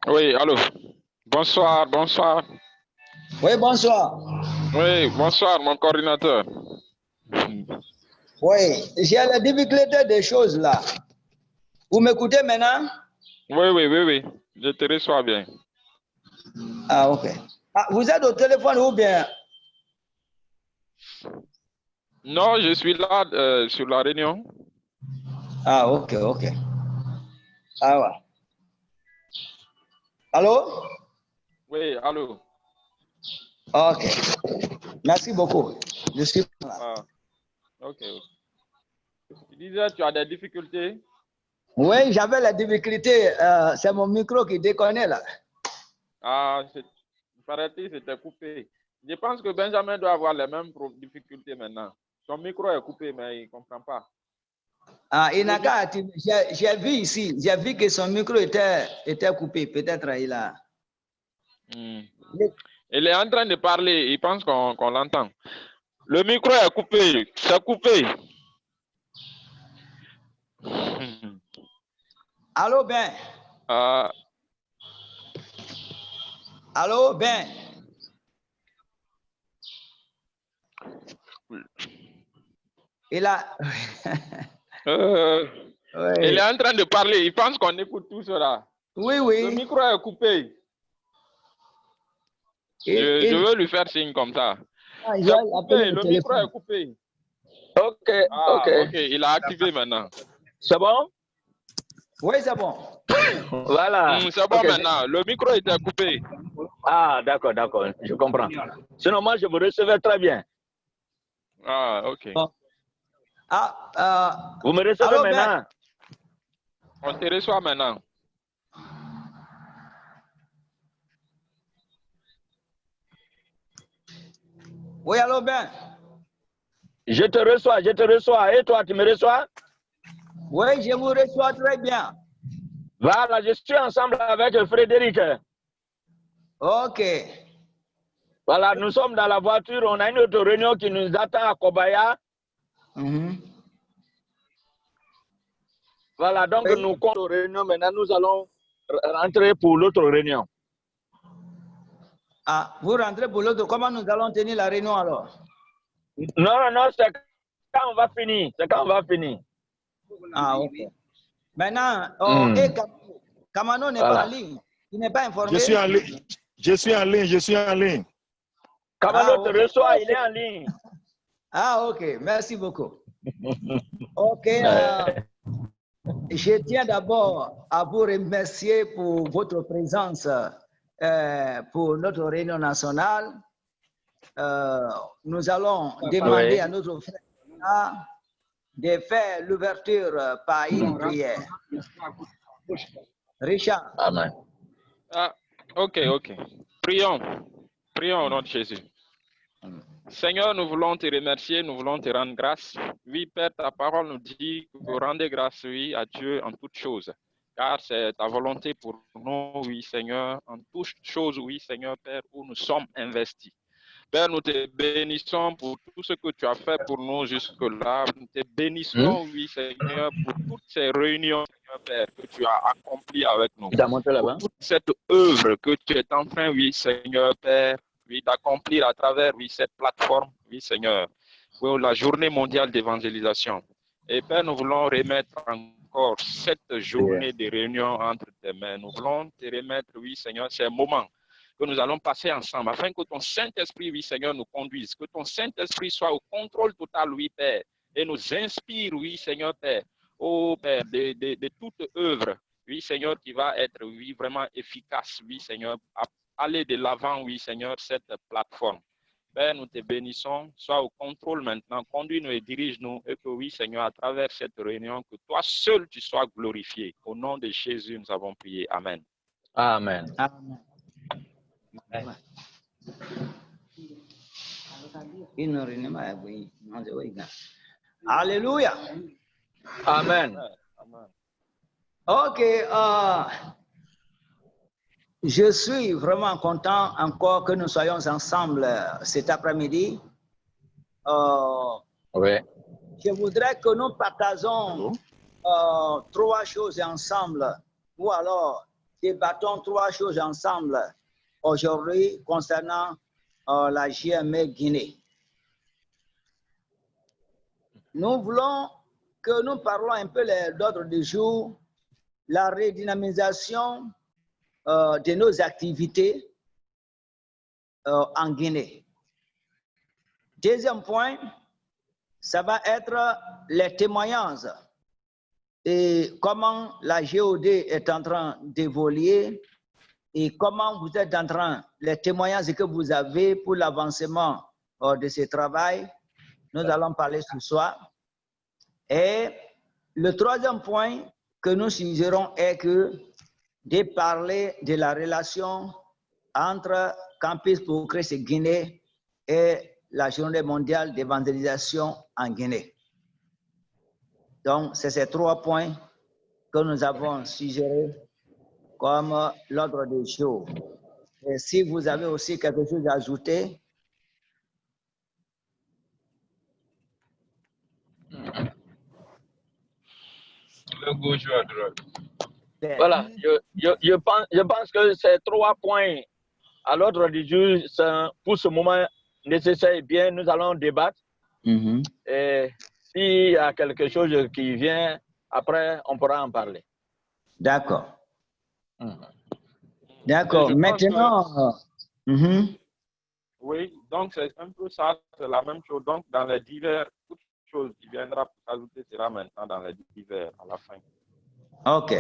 Oui, allô. Bonsoir, bonsoir. Oui, bonsoir. Oui, bonsoir, mon coordinateur. Oui, j'ai la difficulté des choses là. Vous m'écoutez maintenant? Oui, oui, oui, oui. Je te reçois bien. Ah, ok. Ah, vous êtes au téléphone ou bien? Non, je suis là sur la réunion. Ah, ok, ok. Ah, ouais. Allô? Oui, allô. Ok. Merci beaucoup. Je suis là. Ah, ok. Tu disais, tu as des difficultés? Oui, j'avais la difficulté. C'est mon micro qui déconne là. Ah, paraît-il, c'était coupé. Je pense que Benjamin doit avoir les mêmes difficultés maintenant. Son micro est coupé, mais il ne comprend pas. Ah, il n'a qu'à activer. J'ai vu ici, j'ai vu que son micro était coupé. Peut-être il a. Il est en train de parler, il pense qu'on l'entend. Le micro est coupé, c'est coupé. Allô, Ben? Allô, Ben? Il a. Oui. Il est en train de parler, il pense qu'on écoute tout cela. Oui, oui. Le micro est coupé. Je veux lui faire signe comme ça. C'est coupé, le micro est coupé. Ok, ok, il a activé maintenant. C'est bon? Oui, c'est bon. Voilà. C'est bon maintenant, le micro était coupé. Ah, d'accord, je comprends. Sinon, moi, je vous recevais très bien. Ah, ok. Vous me recevez maintenant? On te reçoit maintenant. Oui, allô, Ben? Je te reçois. Et toi, tu me reçois? Oui, je vous reçois très bien. Voilà, je suis ensemble avec Frédéric. Ok. Voilà, nous sommes dans la voiture. On a une autre réunion qui nous attend à Kobaya. Voilà, donc nous comptons réunion. Maintenant, nous allons rentrer pour l'autre réunion. Ah, vous rentrez pour l'autre. Comment nous allons tenir la réunion alors? Non, c'est quand on va finir. Ah, ok. Maintenant, Kamano n'est pas en ligne. Il n'est pas informé. Je suis en ligne. Kamano te reçoit, il est en ligne. Ah, ok. Merci beaucoup. Ok. Je tiens d'abord à vous remercier pour votre présence pour notre réunion nationale. Nous allons demander à notre frère de faire l'ouverture par une prière. Richard. Amen. Ok. Prions au nom de Jésus. Seigneur, nous voulons te remercier, nous voulons te rendre grâce. Oui, Père, ta parole nous dit que vous rendez grâce, oui, à Dieu en toutes choses. Car c'est ta volonté pour nous, oui, Seigneur, en toutes choses, oui, Seigneur, Père, où nous sommes investis. Père, nous te bénissons pour tout ce que tu as fait pour nous jusque-là. Nous te bénissons, oui, Seigneur, pour toutes ces réunions, Seigneur, Père, que tu as accomplies avec nous. Pour toute cette œuvre que tu es en train, oui, Seigneur, Père, oui, d'accomplir à travers, oui, cette plateforme, oui, Seigneur, pour la journée mondiale d'évangélisation. Et Père, nous voulons remettre encore cette journée de réunion entre tes mains. Nous voulons te remettre, oui, Seigneur, ces moments que nous allons passer ensemble, afin que ton Saint-Esprit, oui, Seigneur, nous conduise, que ton Saint-Esprit soit au contrôle total, oui, Père, et nous inspire, oui, Seigneur, Père, ô Père, de toute œuvre, oui, Seigneur, qui va être, oui, vraiment efficace, oui, Seigneur, à aller de l'avant, oui, Seigneur, cette plateforme. Père, nous te bénissons, sois au contrôle maintenant, conduis-nous et dirige-nous, et que oui, Seigneur, à travers cette réunion, que toi seul tu sois glorifié. Au nom de Jésus, nous avons prié. Amen. Amen. Alléluia. Amen. Ok. Je suis vraiment content encore que nous soyons ensemble cet après-midi. Oui. Je voudrais que nous partageons trois choses ensemble, ou alors débattons trois choses ensemble aujourd'hui concernant la GME Guinée. Nous voulons que nous parlons un peu d'ordre du jour, la redynamisation de nos activités en Guinée. Deuxième point, ça va être les témoignages et comment la GOD est en train d'évoluer et comment vous êtes en train, les témoignages que vous avez pour l'avancement de ce travail. Nous allons parler ce soir. Et le troisième point que nous suggérons est de parler de la relation entre Campus Progrès Guinée et la Journée mondiale d'évangélisation en Guinée. Donc, c'est ces trois points que nous avons suggérés comme l'ordre du jour. Et si vous avez aussi quelque chose à ajouter. Le gauche ou à droite. Voilà, je pense que ces trois points à l'ordre du jour sont pour ce moment nécessaires. Bien, nous allons débattre. Et s'il y a quelque chose qui vient, après, on pourra en parler. D'accord. D'accord. Maintenant. Oui, donc c'est un peu ça, c'est la même chose. Donc, dans les divers, toute chose qui viendra pour s'ajouter sera maintenant dans les divers à la fin. OK.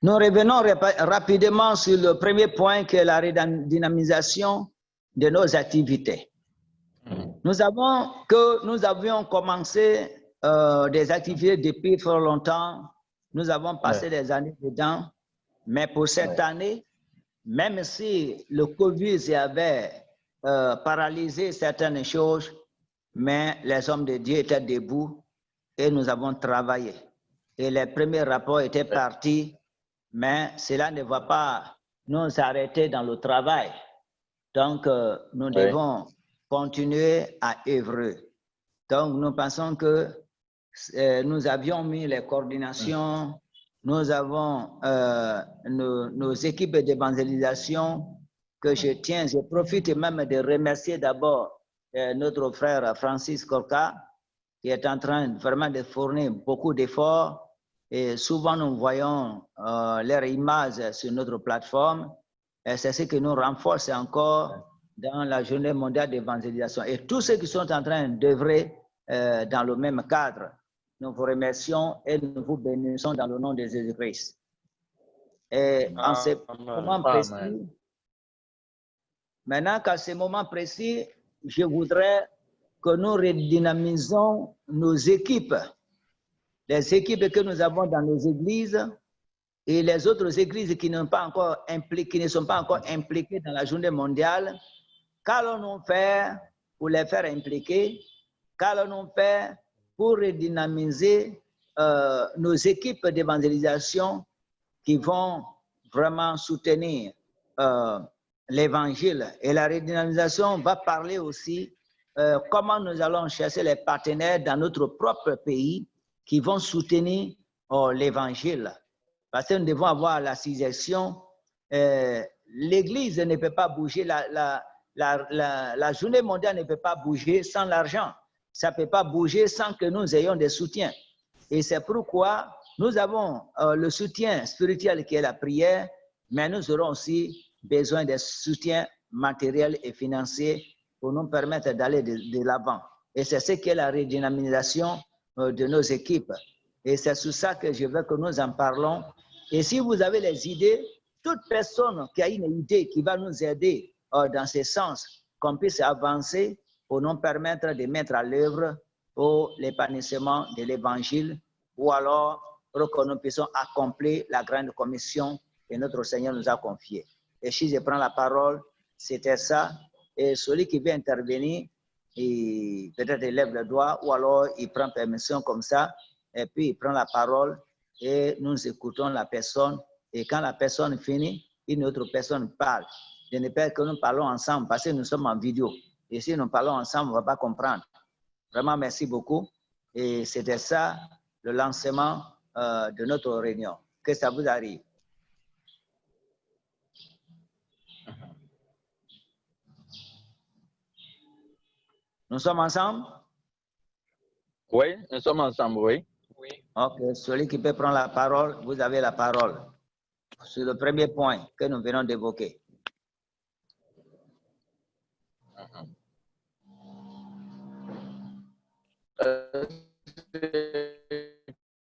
Nous revenons rapidement sur le premier point qui est la redynamisation de nos activités. Nous avions commencé des activités depuis fort longtemps. Nous avons passé des années dedans. Mais pour cette année, même si le Covid avait paralysé certaines choses, mais les hommes de Dieu étaient debout et nous avons travaillé. Et les premiers rapports étaient partis, mais cela ne va pas nous arrêter dans le travail. Donc, nous devons continuer à œuvrer. Donc, nous pensons que nous avions mis les coordinations, nous avons nos équipes d'évangélisation que je profite même de remercier d'abord notre frère Francis Korka, qui est en train vraiment de fournir beaucoup d'efforts. Et souvent, nous voyons leurs images sur notre plateforme. Et c'est ce qui nous renforce encore dans la journée mondiale d'évangélisation. Et tous ceux qui sont en train d'œuvrer dans le même cadre, nous vous remercions et nous vous bénissons dans le nom de Jésus-Christ. Et en ce moment précis, maintenant qu'à ce moment précis, je voudrais que nous redynamisons nos équipes, les équipes que nous avons dans nos églises et les autres églises qui ne sont pas encore impliquées dans la journée mondiale. Qu'allons-nous faire pour les faire impliquer? Qu'allons-nous faire pour redynamiser nos équipes d'évangélisation qui vont vraiment soutenir l'évangile? Et la redynamisation va parler aussi comment nous allons chercher les partenaires dans notre propre pays qui vont soutenir l'évangile. Parce que nous devons avoir la suggestion. L'Église ne peut pas bouger, la journée mondiale ne peut pas bouger sans l'argent. Ça ne peut pas bouger sans que nous ayons des soutiens. Et c'est pourquoi nous avons le soutien spirituel qui est la prière, mais nous aurons aussi besoin de soutien matériel et financier pour nous permettre d'aller de l'avant. Et c'est ce qu'est la redynamisation de nos équipes. Et c'est sur ça que je veux que nous en parlons. Et si vous avez les idées, toute personne qui a une idée qui va nous aider dans ce sens, qu'on puisse avancer pour nous permettre de mettre à l'œuvre pour l'épanouissement de l'évangile, ou alors pour que nous puissions accomplir la grande commission que notre Seigneur nous a confiée. Et si je prends la parole, c'était ça. Et celui qui veut intervenir, peut-être il lève le doigt, ou alors il prend permission comme ça, et puis il prend la parole, et nous écoutons la personne. Et quand la personne finit, une autre personne parle. Je ne pas que nous parlons ensemble, parce que nous sommes en vidéo. Et si nous parlons ensemble, on ne va pas comprendre. Vraiment, merci beaucoup. Et c'était ça, le lancement de notre réunion. Que ça vous arrive. Nous sommes ensemble? Oui, nous sommes ensemble, oui. Ok, celui qui peut prendre la parole, vous avez la parole sur le premier point que nous venons d'évoquer.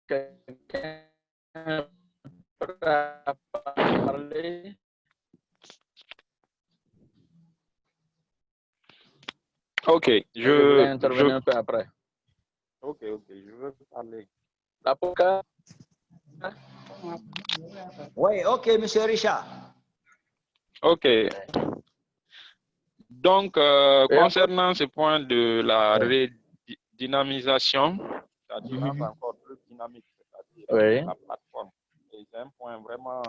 Quelqu'un peut parler? Ok, Je vais intervenir un peu après. Ok, je veux parler. L'avocat? Oui, ok, monsieur Richard. Ok. Donc, concernant ce point de la redynamisation, c'est-à-dire rendre encore plus dynamique, c'est-à-dire la plateforme, et c'est un point vraiment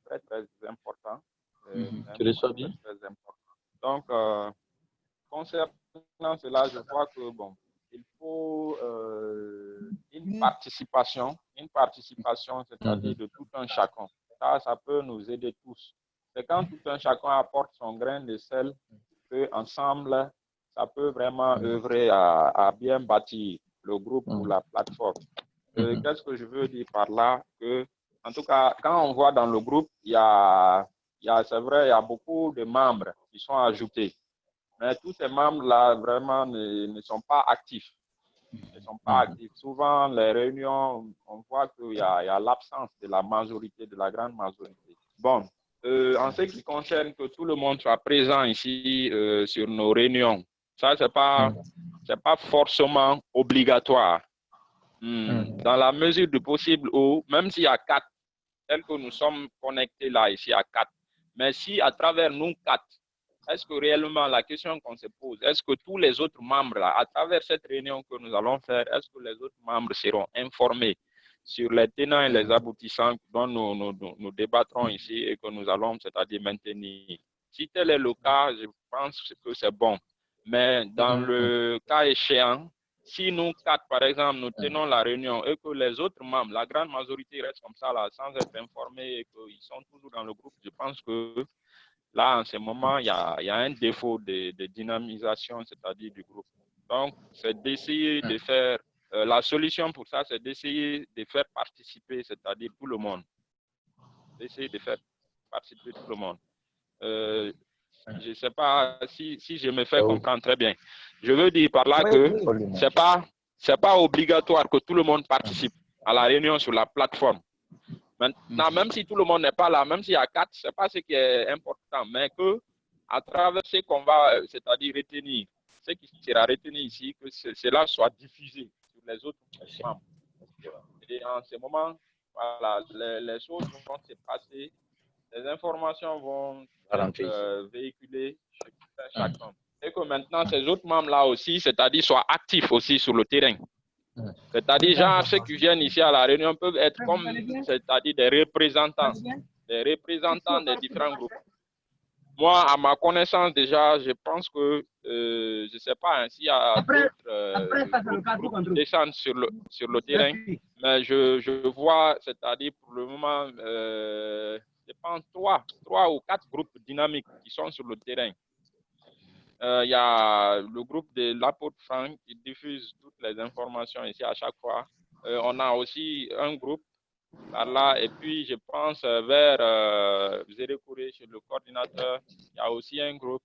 très, très important. Tu le sais bien? Très important. Donc, concernant cela, je crois que, bon, il faut une participation, c'est-à-dire de tout un chacun. Ça peut nous aider tous. C'est quand tout un chacun apporte son grain de sel que ensemble, ça peut vraiment œuvrer à bien bâtir le groupe ou la plateforme. Qu'est-ce que je veux dire par là? Que, en tout cas, quand on voit dans le groupe, c'est vrai, il y a beaucoup de membres qui sont ajoutés. Mais tous ces membres-là, vraiment, ne sont pas actifs. Ils ne sont pas actifs. Souvent, les réunions, on voit qu'il y a l'absence de la majorité, de la grande majorité. Bon, en ce qui concerne que tout le monde soit présent ici sur nos réunions, ça, ce n'est pas forcément obligatoire. Dans la mesure du possible, ou même s'il y a 4, tel que nous sommes connectés là, ici à 4, mais si à travers nous 4, est-ce que réellement la question qu'on se pose, est-ce que tous les autres membres, là, à travers cette réunion que nous allons faire, est-ce que les autres membres seront informés sur les tenants et les aboutissants dont nous débattrons ici et que nous allons, c'est-à-dire maintenir? Si tel est le cas, je pense que c'est bon. Mais dans le cas échéant, si nous 4, par exemple, nous tenons la réunion et que les autres membres, la grande majorité reste comme ça, là, sans être informés et qu'ils sont toujours dans le groupe, je pense que là, en ce moment, il y a un défaut de dynamisation, c'est-à-dire du groupe. Donc, c'est d'essayer de faire, la solution pour ça, c'est d'essayer de faire participer, c'est-à-dire tout le monde. D'essayer de faire participer tout le monde. Je ne sais pas si je me fais comprendre très bien. Je veux dire par là que ce n'est pas obligatoire que tout le monde participe à la réunion sur la plateforme. Maintenant, même si tout le monde n'est pas là, même s'il y a 4, ce n'est pas ce qui est important, mais que à travers ce qu'on va, c'est-à-dire retenir, ce qui sera retenu ici, que cela soit diffusé sur les autres membres. Et en ce moment, voilà, les choses vont se passer, les informations vont être véhiculées chez chacun. Et que maintenant, ces autres membres-là aussi, c'est-à-dire soient actifs aussi sur le terrain. C'est-à-dire, genre, ceux qui viennent ici à la réunion peuvent être comme, c'est-à-dire des représentants des différents groupes. Moi, à ma connaissance déjà, je pense que, je ne sais pas, s'il y a d'autres groupes qui descendent sur le terrain, mais je vois, c'est-à-dire pour le moment, je pense 3 ou 4 groupes dynamiques qui sont sur le terrain. Il y a le groupe de l'apôtre Franck qui diffuse toutes les informations ici à chaque fois. On a aussi un groupe par là, et puis je pense vers Zérékouré, chez le coordinateur, il y a aussi un groupe.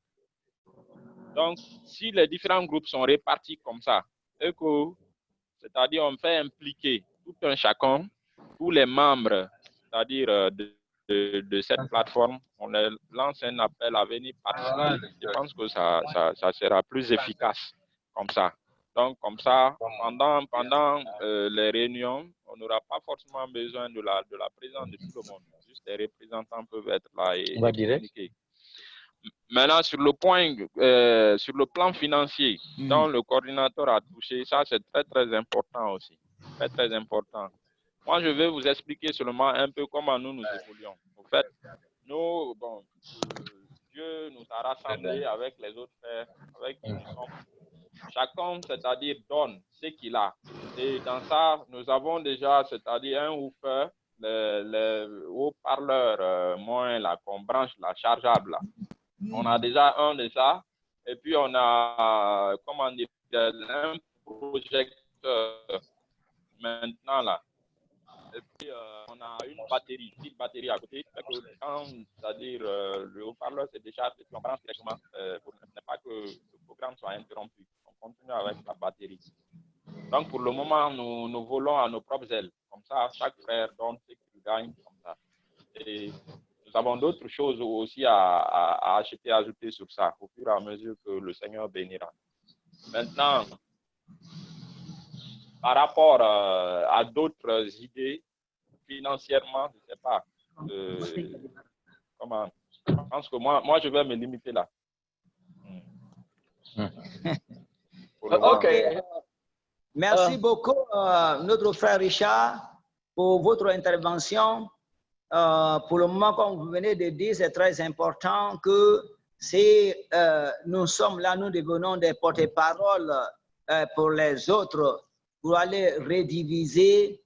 Donc, si les différents groupes sont répartis comme ça, et que, c'est-à-dire on fait impliquer tout un chacun, tous les membres, c'est-à-dire de cette plateforme, on leur lance un appel à venir participer. Je pense que ça sera plus efficace comme ça. Donc, comme ça, pendant les réunions, on n'aura pas forcément besoin de la présence de tout le monde. Juste les représentants peuvent être là et communiquer. Maintenant, sur le plan financier, dont le coordinateur a touché, ça c'est très, très important aussi. Très, très important. Moi, je vais vous expliquer seulement un peu comment nous évoluons. En fait, nous, bon, Dieu nous a rassemblés avec les autres frères, avec qui nous sommes. Chacun, c'est-à-dire, donne ce qu'il a. Et dans ça, nous avons déjà, c'est-à-dire, un woofer, le haut-parleur moins là, qu'on branche, la chargeable là. On a déjà un de ça. Et puis, on a, comment dire, un projecteur maintenant là. Et puis, on a une petite batterie à côté. C'est-à-dire, le haut-parleur se décharge et puis on branche directement pour ne pas que le programme soit interrompu. On continue avec la batterie. Donc, pour le moment, nous volons à nos propres ailes. Comme ça, chaque frère donne ce qu'il gagne. Comme ça. Et nous avons d'autres choses aussi à acheter, à ajouter sur ça, au fur et à mesure que le Seigneur bénira. Maintenant, par rapport à d'autres idées, financièrement, je ne sais pas. Comment? Je pense que moi, je vais me limiter là. OK. Merci beaucoup, notre frère Richard, pour votre intervention. Pour le moment, comme vous venez de dire, c'est très important que si nous sommes là, nous devenons des porte-paroles pour les autres, pour aller rediviser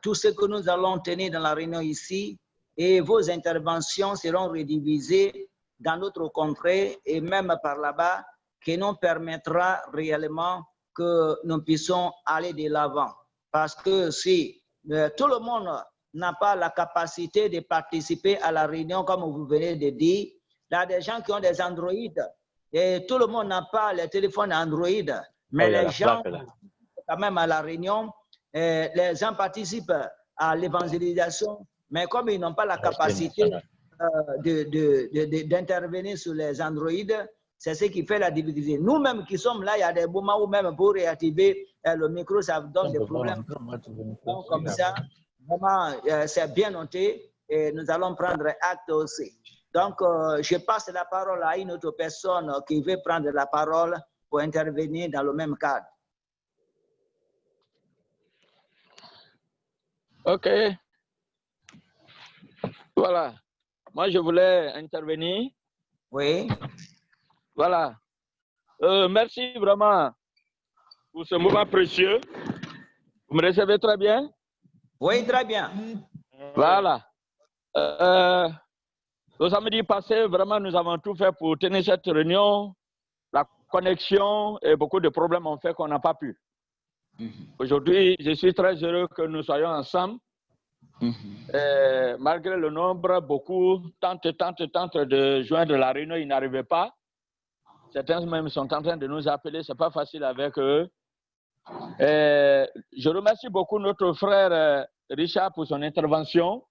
tout ce que nous allons tenir dans la réunion ici, et vos interventions seront redivisées dans notre contrée et même par là-bas, qui nous permettra réellement que nous puissions aller de l'avant. Parce que si tout le monde n'a pas la capacité de participer à la réunion, comme vous venez de dire, il y a des gens qui ont des Android et tout le monde n'a pas les téléphones Android, mais les gens quand même à la réunion, les gens participent à l'évangélisation, mais comme ils n'ont pas la capacité d'intervenir sur les Android, c'est ce qui fait la difficulté. Nous-mêmes qui sommes là, il y a des moments où même pour réactiver le micro, ça donne des problèmes. Donc, comme ça, vraiment, c'est bien noté et nous allons prendre acte aussi. Donc, je passe la parole à une autre personne qui veut prendre la parole pour intervenir dans le même cadre. OK. Voilà. Moi, je voulais intervenir. Oui. Voilà. Merci vraiment pour ce moment précieux. Vous me recevez très bien? Oui, très bien. Voilà. Le samedi passé, vraiment, nous avons tout fait pour tenir cette réunion. La connexion et beaucoup de problèmes ont fait qu'on n'a pas pu. Aujourd'hui, je suis très heureux que nous soyons ensemble. Malgré le nombre, beaucoup tentent de joindre la réunion, ils n'arrivaient pas. Certains même sont en train de nous appeler, ce n'est pas facile avec eux. Je remercie beaucoup notre frère Richard pour son intervention.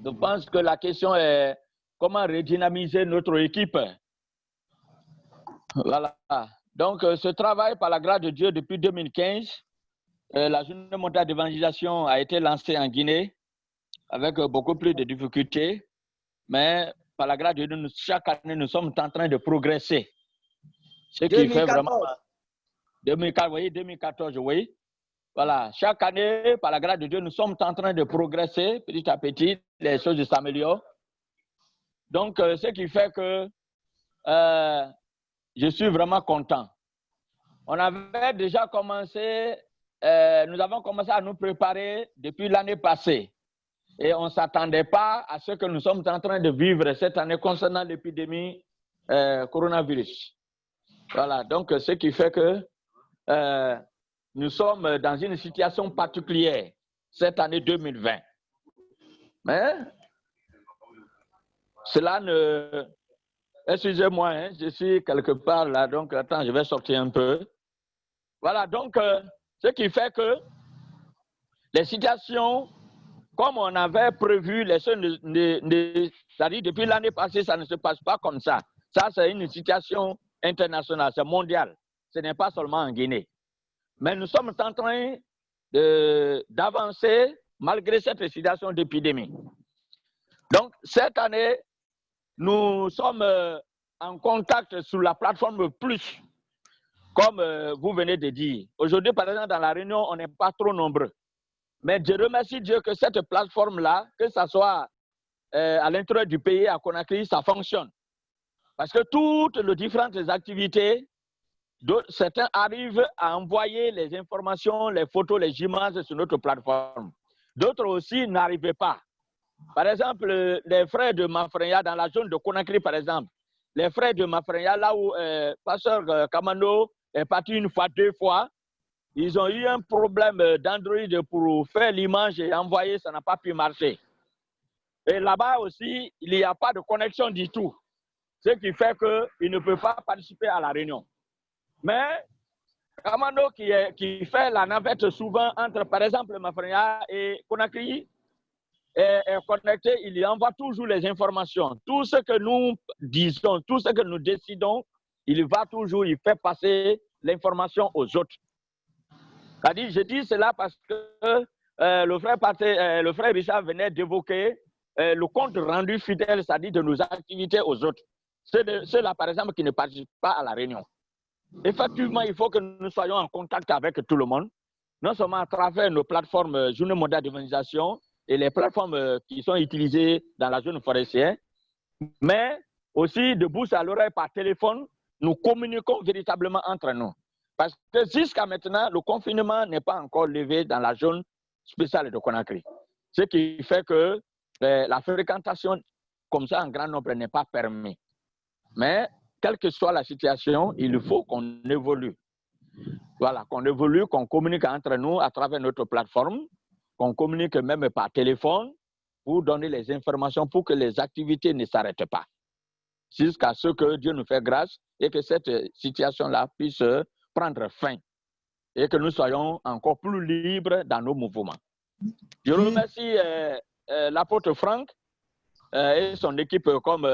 Je pense que la question est comment redynamiser notre équipe. Voilà. Donc, ce travail, par la grâce de Dieu, depuis 2015, la journée mondiale d'évangélisation a été lancée en Guinée avec beaucoup plus de difficultés. Mais par la grâce de Dieu, chaque année, nous sommes en train de progresser. Ce qui fait vraiment 2014, oui. Voilà. Chaque année, par la grâce de Dieu, nous sommes en train de progresser petit à petit. Les choses s'améliorent. Donc, ce qui fait que je suis vraiment content. On avait déjà commencé, nous avons commencé à nous préparer depuis l'année passée. Et on ne s'attendait pas à ce que nous sommes en train de vivre cette année concernant l'épidémie coronavirus. Voilà, donc ce qui fait que nous sommes dans une situation particulière cette année 2020. Mais cela ne... Excusez-moi, hein, je suis quelque part là, donc attends, je vais sortir un peu. Voilà, donc ce qui fait que les situations, comme on avait prévu, les choses c'est-à-dire depuis l'année passée, ça ne se passe pas comme ça. Ça, c'est une situation internationale, c'est mondial. Ce n'est pas seulement en Guinée. Mais nous sommes en train d'avancer malgré cette situation d'épidémie. Donc, cette année, nous sommes en contact sur la plateforme Plus, comme vous venez de dire. Aujourd'hui, par exemple, dans la réunion, on n'est pas trop nombreux. Mais je remercie Dieu que cette plateforme-là, que ce soit à l'intérieur du pays, à Conakry, ça fonctionne. Parce que toutes les différentes activités, certains arrivent à envoyer les informations, les photos, les images sur notre plateforme. D'autres aussi n'arrivaient pas. Par exemple, les frères de Mafreya dans la zone de Conakry, par exemple, les frères de Mafrenya, là où Pasteur Kamano est parti une fois, 2 fois, ils ont eu un problème d'Android pour faire l'image et envoyer, ça n'a pas pu marcher. Et là-bas aussi, il n'y a pas de connexion du tout. Ce qui fait qu'il ne peut pas participer à la réunion. Mais Kamano qui fait la navette souvent entre, par exemple, Mafrenya et Conakry, est connecté, il y envoie toujours les informations. Tout ce que nous disons, tout ce que nous décidons, il va toujours, il fait passer l'information aux autres. C'est-à-dire, je dis cela parce que le frère Richard venait d'évoquer le compte rendu fidèle, c'est-à-dire de nos activités aux autres. Ceux-là, par exemple, qui ne participent pas à la réunion. Effectivement, il faut que nous soyons en contact avec tout le monde, non seulement à travers nos plateformes Journée mondiale d'évangélisation et les plateformes qui sont utilisées dans la zone forestière, mais aussi de bouche à l'oreille par téléphone, nous communiquons véritablement entre nous. Parce que jusqu'à maintenant, le confinement n'est pas encore levé dans la zone spéciale de Conakry. Ce qui fait que la fréquentation comme ça en grand nombre n'est pas permise. Mais quelle que soit la situation, il faut qu'on évolue. Voilà, qu'on évolue, qu'on communique entre nous à travers notre plateforme, qu'on communique même par téléphone pour donner les informations pour que les activités ne s'arrêtent pas. Jusqu'à ce que Dieu nous fait grâce et que cette situation-là puisse prendre fin et que nous soyons encore plus libres dans nos mouvements. Je remercie l'apôtre Franck et son équipe, comme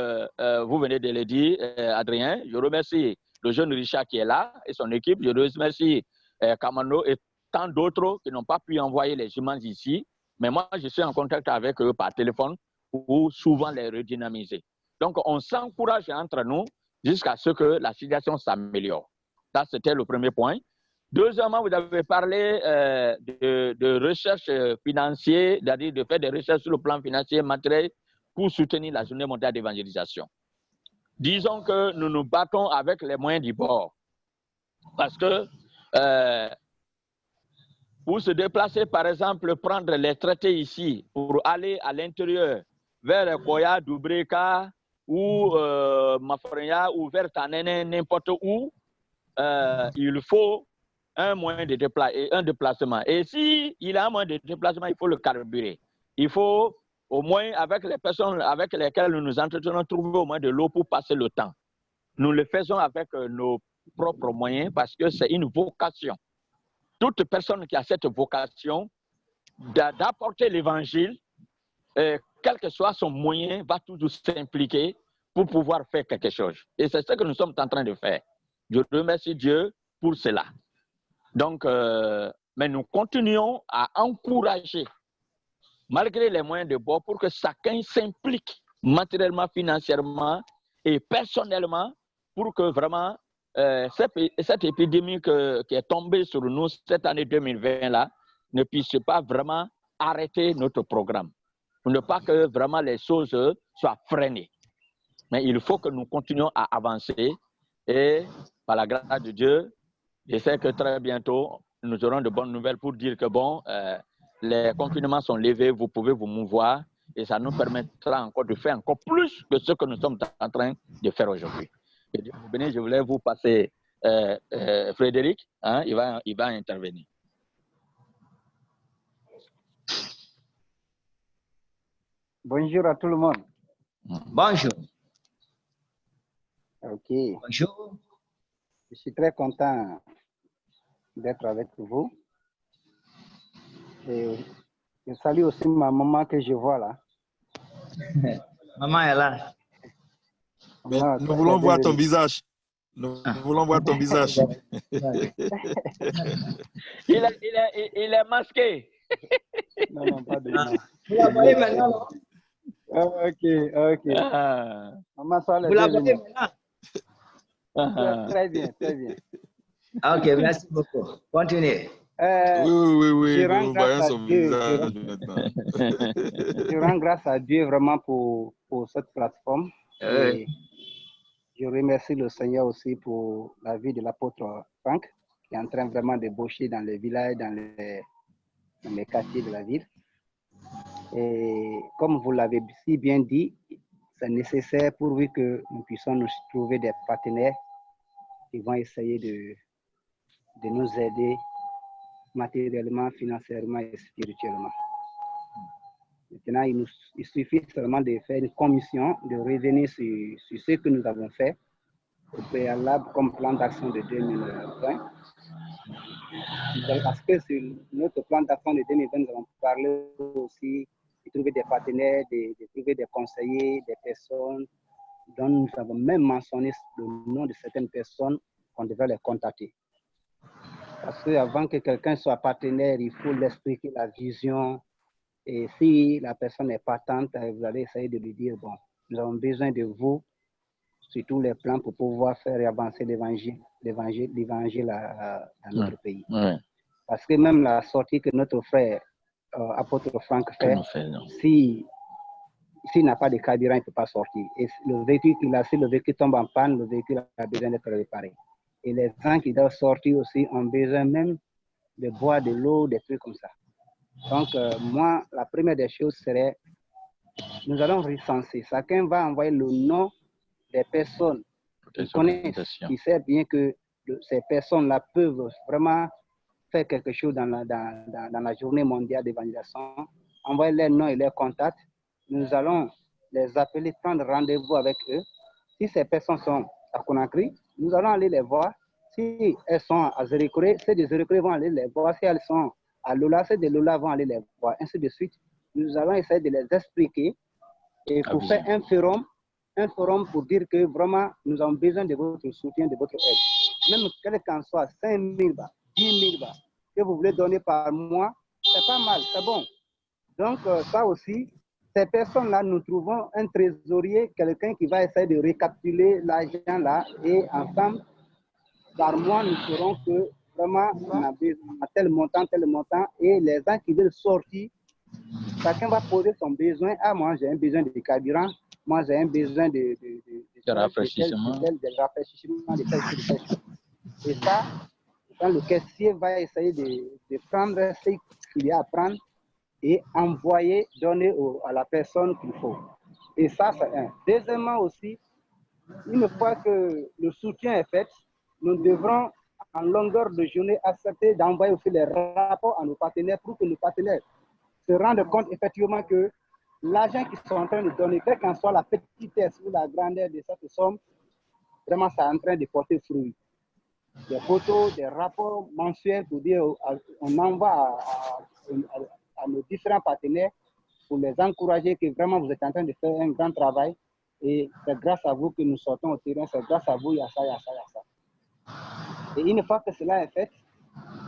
vous venez de le dire, Adrien. Je remercie le jeune Richard qui est là et son équipe. Je remercie Kamano et tant d'autres qui n'ont pas pu envoyer les images ici. Mais moi, je suis en contact avec eux par téléphone pour souvent les redynamiser. Donc, on s'encourage entre nous jusqu'à ce que la situation s'améliore. Ça, c'était le premier point. Deuxièmement, vous avez parlé de recherche financière, c'est-à-dire de faire des recherches sur le plan financier, matériel, pour soutenir la journée mondiale d'évangélisation. Disons que nous nous battons avec les moyens du bord. Parce que pour se déplacer, par exemple, prendre les traités ici, pour aller à l'intérieur, vers Koya, Doubreka, ou Mafrenya, ou vers Tanene, n'importe où, il faut un moyen de déplacement. Et s'il y a un moyen de déplacement, il faut le carburer. Il faut au moins, avec les personnes avec lesquelles nous nous entretenons, trouver au moins de l'eau pour passer le temps. Nous le faisons avec nos propres moyens parce que c'est une vocation. Toute personne qui a cette vocation d'apporter l'évangile, quel que soit son moyen, va toujours s'impliquer pour pouvoir faire quelque chose. Et c'est ce que nous sommes en train de faire. Je remercie Dieu pour cela. Donc, mais nous continuons à encourager, malgré les moyens de bord, pour que chacun s'implique matériellement, financièrement et personnellement pour que vraiment cette épidémie qui est tombée sur nous cette année 2020-là ne puisse pas vraiment arrêter notre programme. Pour ne pas que vraiment les choses soient freinées. Mais il faut que nous continuions à avancer et par la grâce de Dieu, je sais que très bientôt, nous aurons de bonnes nouvelles pour dire que bon, les confinements sont levés, vous pouvez vous mouvoir et ça nous permettra encore de faire encore plus que ce que nous sommes en train de faire aujourd'hui. Je voulais vous passer Frédéric, hein, il va intervenir. Bonjour à tout le monde. Bonjour. Ok. Bonjour. Je suis très content d'être avec vous. Et je salue aussi ma maman que je vois là. Maman est là. Mais nous voulons voir ton visage. Nous voulons voir ton visage. Il est masqué. Non, non, pas de mal. Vous la voyez maintenant? Ok. Maman, sois Vous la voyez maintenant? Très bien, très bien. Ok, merci beaucoup. Continuez. Oui, Je rends nous grâce voyons à son Dieu. visage maintenant. Je rends grâce à Dieu vraiment pour cette plateforme. Et je remercie le Seigneur aussi pour la vie de l'apôtre Franck, qui est en train vraiment d'ébaucher dans les villages, dans les quartiers de la ville. Et comme vous l'avez si bien dit, c'est nécessaire pourvu que nous puissions nous trouver des partenaires qui vont essayer de nous aider matériellement, financièrement et spirituellement. Maintenant, il suffit seulement de faire une commission, de revenir sur ce que nous avons fait au préalable comme plan d'action de 2020. Parce que sur notre plan d'action de 2020, nous allons parler aussi de trouver des partenaires, de trouver des conseillers, des personnes dont nous avons même mentionné le nom de certaines personnes qu'on devrait les contacter. Parce qu'avant que quelqu'un soit partenaire, il faut lui expliquer la vision. Et si la personne est partante, vous allez essayer de lui dire, bon, nous avons besoin de vous sur tous les plans pour pouvoir faire avancer l'évangile dans notre pays. Ouais. Parce que même la sortie que notre frère, apôtre Franck, fait, s'il n'a pas de carburant, il ne peut pas sortir. Et le véhicule qu'il a, si le véhicule tombe en panne, le véhicule a besoin d'être réparé. Et les gens qui doivent sortir aussi ont besoin même de boire de l'eau, des trucs comme ça. Donc, moi, la première des choses serait, nous allons recenser. Chacun va envoyer le nom des personnes qui connaissent, qui savent bien que ces personnes-là peuvent vraiment faire quelque chose dans la journée mondiale d'évangélisation. Envoyer leurs noms et leurs contacts. Nous allons les appeler, prendre rendez-vous avec eux. Si ces personnes sont à Conakry, nous allons aller les voir. Si elles sont à Zérékoré, ceux de Zérékoré vont aller les voir. Si elles sont à Lola, ceux de Lola vont aller les voir, ainsi de suite. Nous allons essayer de les expliquer et pour faire un forum pour dire que vraiment, nous avons besoin de votre soutien, de votre aide. Même quel qu'en soit, 5 000 bahts, 10 000 bahts, que vous voulez donner par mois, c'est pas mal, c'est bon. Donc, ça aussi, ces personnes-là, nous trouvons un trésorier, quelqu'un qui va essayer de récapituler l'argent là, et ensemble, par mois, nous saurons que vraiment, on a besoin de tel montant, et les gens qui veulent sortir, chacun va poser son besoin. Ah, moi, j'ai un besoin de carburant, moi, j'ai un besoin de rafraîchissement. De rafraîchissement, de telle chose. Et ça, quand le caissier va essayer de prendre ce qu'il y a à prendre et envoyer, donner à la personne qu'il faut. Et ça, c'est un. Deuxièmement aussi, une fois que le soutien est fait, nous devrons en longueur de journée accepter d'envoyer aussi les rapports à nos partenaires pour que nos partenaires se rendent compte effectivement que l'argent qu'ils sont en train de donner, quelle qu'en soit la petitesse ou la grandeur de cette somme, vraiment ça est en train de porter fruit. Des photos, des rapports mensuels pour dire on envoie à nos différents partenaires pour les encourager que vraiment vous êtes en train de faire un grand travail et c'est grâce à vous que nous sortons au terrain, c'est grâce à vous, il y a ça, il y a ça, il y a ça. Et une fois que cela est fait,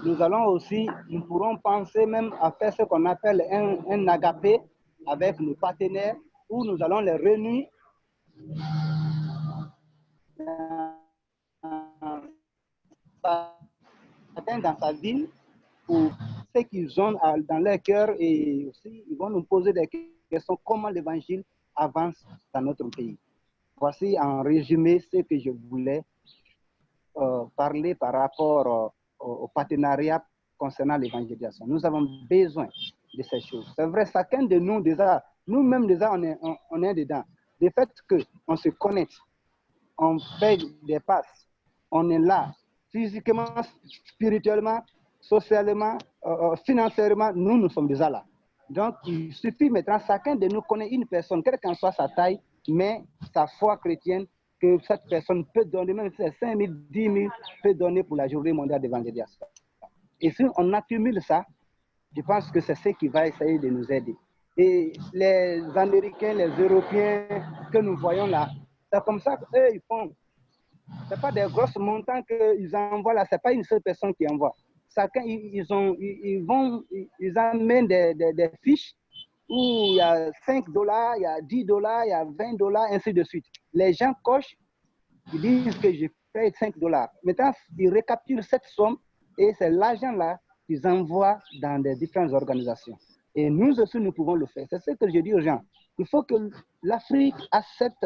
nous pourrons penser même à faire ce qu'on appelle un agapé avec nos partenaires où nous allons les réunir chacun dans sa ville pour ce qu'ils ont dans leur cœur et aussi ils vont nous poser des questions comment l'évangile avance dans notre pays. Voici en résumé ce que je voulais parler par rapport au partenariat concernant l'évangélisation. Nous avons besoin de ces choses. C'est vrai, chacun de nous déjà, nous-mêmes déjà on est dedans. Le fait qu'on se connecte, on fait des passes, on est là, physiquement, spirituellement, socialement, financièrement, nous sommes déjà là. Donc, il suffit maintenant, chacun de nous connaît une personne, quelle qu'en soit sa taille, mais sa foi chrétienne, que cette personne peut donner, même si c'est 5 000, 10 000, peut donner pour la journée mondiale d'évangélisation. Et si on accumule ça, je pense que c'est ce qui va essayer de nous aider. Et les Américains, les Européens que nous voyons là, c'est comme ça qu'eux, ils font. Ce n'est pas des grosses montants qu'ils envoient là, ce n'est pas une seule personne qui envoie. Chacun, ils amènent des fiches où il y a 5 $, il y a 10 $, il y a 20 $, ainsi de suite. Les gens cochent, ils disent que je paye 5 $. Maintenant, ils récapitulent cette somme et c'est l'argent là qu'ils envoient dans des différentes organisations. Et nous aussi, nous pouvons le faire. C'est ce que je dis aux gens. Il faut que l'Afrique accepte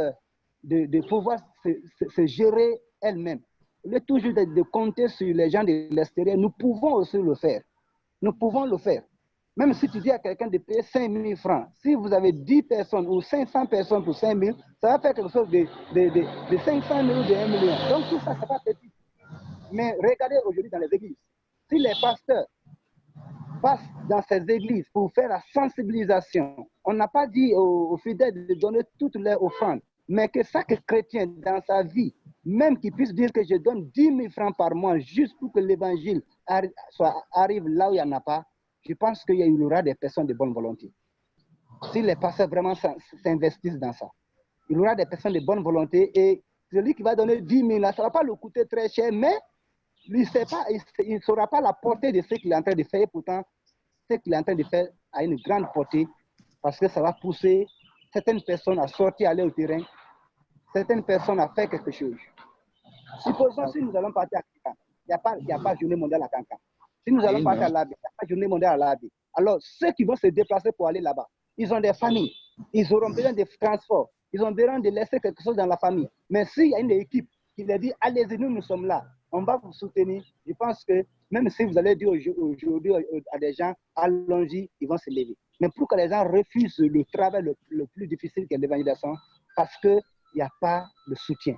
de pouvoir se gérer elle-même. Au lieu toujours de compter sur les gens de l'extérieur, nous pouvons aussi le faire. Nous pouvons le faire. Même si tu dis à quelqu'un de payer 5 000 francs, si vous avez 10 personnes ou 500 personnes pour 5 000, ça va faire quelque chose de 500 000 ou de 1 million. Donc tout ça, c'est pas petit. Mais regardez aujourd'hui dans les églises, si les pasteurs passent dans ces églises pour faire la sensibilisation, on n'a pas dit aux fidèles de donner toutes leurs offrandes, mais que chaque chrétien dans sa vie, même qu'il puisse dire que je donne 10 000 francs par mois juste pour que l'évangile arrive là où il n'y en a pas, je pense qu'il y aura des personnes de bonne volonté. Si les pasteurs vraiment s'investissent dans ça, il y aura des personnes de bonne volonté et celui qui va donner 10 000, là, ça ne va pas le coûter très cher, mais il ne saura pas la portée de ce qu'il est en train de faire. Et pourtant, ce qu'il est en train de faire a une grande portée parce que ça va pousser certaines personnes à sortir, aller au terrain, certaines personnes à faire quelque chose. Supposons si nous allons partir à Cancan, il n'y a pas journée mondiale à Cancan. Si nous allons partir à l'Abbé, il n'y a pas journée mondiale à l'Abbé. Alors, ceux qui vont se déplacer pour aller là-bas, ils ont des familles, ils auront besoin de transport, ils ont besoin de laisser quelque chose dans la famille. Mais s'il y a une équipe qui leur dit, allez-y, nous sommes là, on va vous soutenir, je pense que même si vous allez dire aujourd'hui à des gens, allons-y, ils vont se lever. Mais pour que les gens refusent le travail le plus difficile qu'est l'évangélisation, parce qu'il n'y a pas de soutien.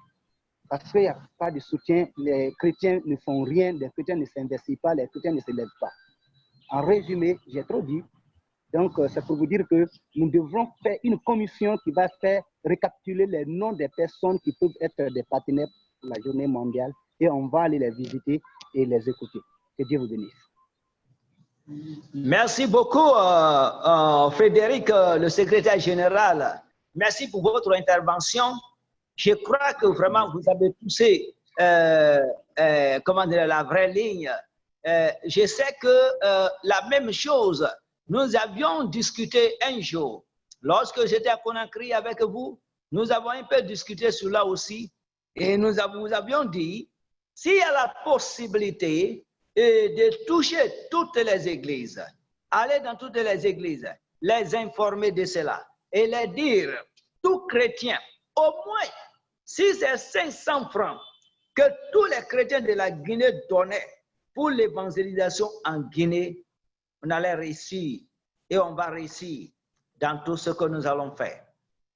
Parce qu'il n'y a pas de soutien, les chrétiens ne font rien, les chrétiens ne s'investissent pas, les chrétiens ne se lèvent pas. En résumé, j'ai trop dit. Donc, c'est pour vous dire que nous devrons faire une commission qui va faire récapituler les noms des personnes qui peuvent être des partenaires pour la journée mondiale et on va aller les visiter et les écouter. Que Dieu vous bénisse. Merci beaucoup, Frédéric, le secrétaire général. Merci pour votre intervention. Je crois que vraiment vous avez poussé comment dire, la vraie ligne. Je sais que la même chose, nous avions discuté un jour. Lorsque j'étais à Conakry avec vous, nous avons un peu discuté sur là aussi. Et nous avions dit, s'il y a la possibilité de toucher toutes les églises, aller dans toutes les églises, les informer de cela et les dire, tout chrétien, au moins, si c'est 500 francs que tous les chrétiens de la Guinée donnaient pour l'évangélisation en Guinée, on allait réussir et on va réussir dans tout ce que nous allons faire.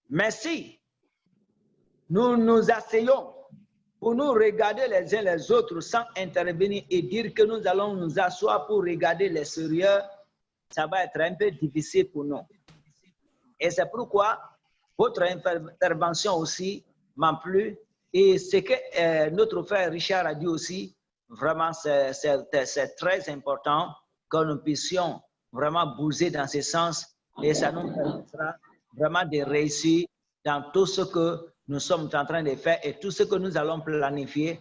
Mais si nous nous asseyons pour nous regarder les uns les autres sans intervenir et dire que nous allons nous asseoir pour regarder les sérieux, ça va être un peu difficile pour nous. Et c'est pourquoi votre intervention aussi m'a plu. Et ce que notre frère Richard a dit aussi, vraiment c'est très important que nous puissions vraiment bouger dans ce sens et ça nous permettra vraiment de réussir dans tout ce que nous sommes en train de faire et tout ce que nous allons planifier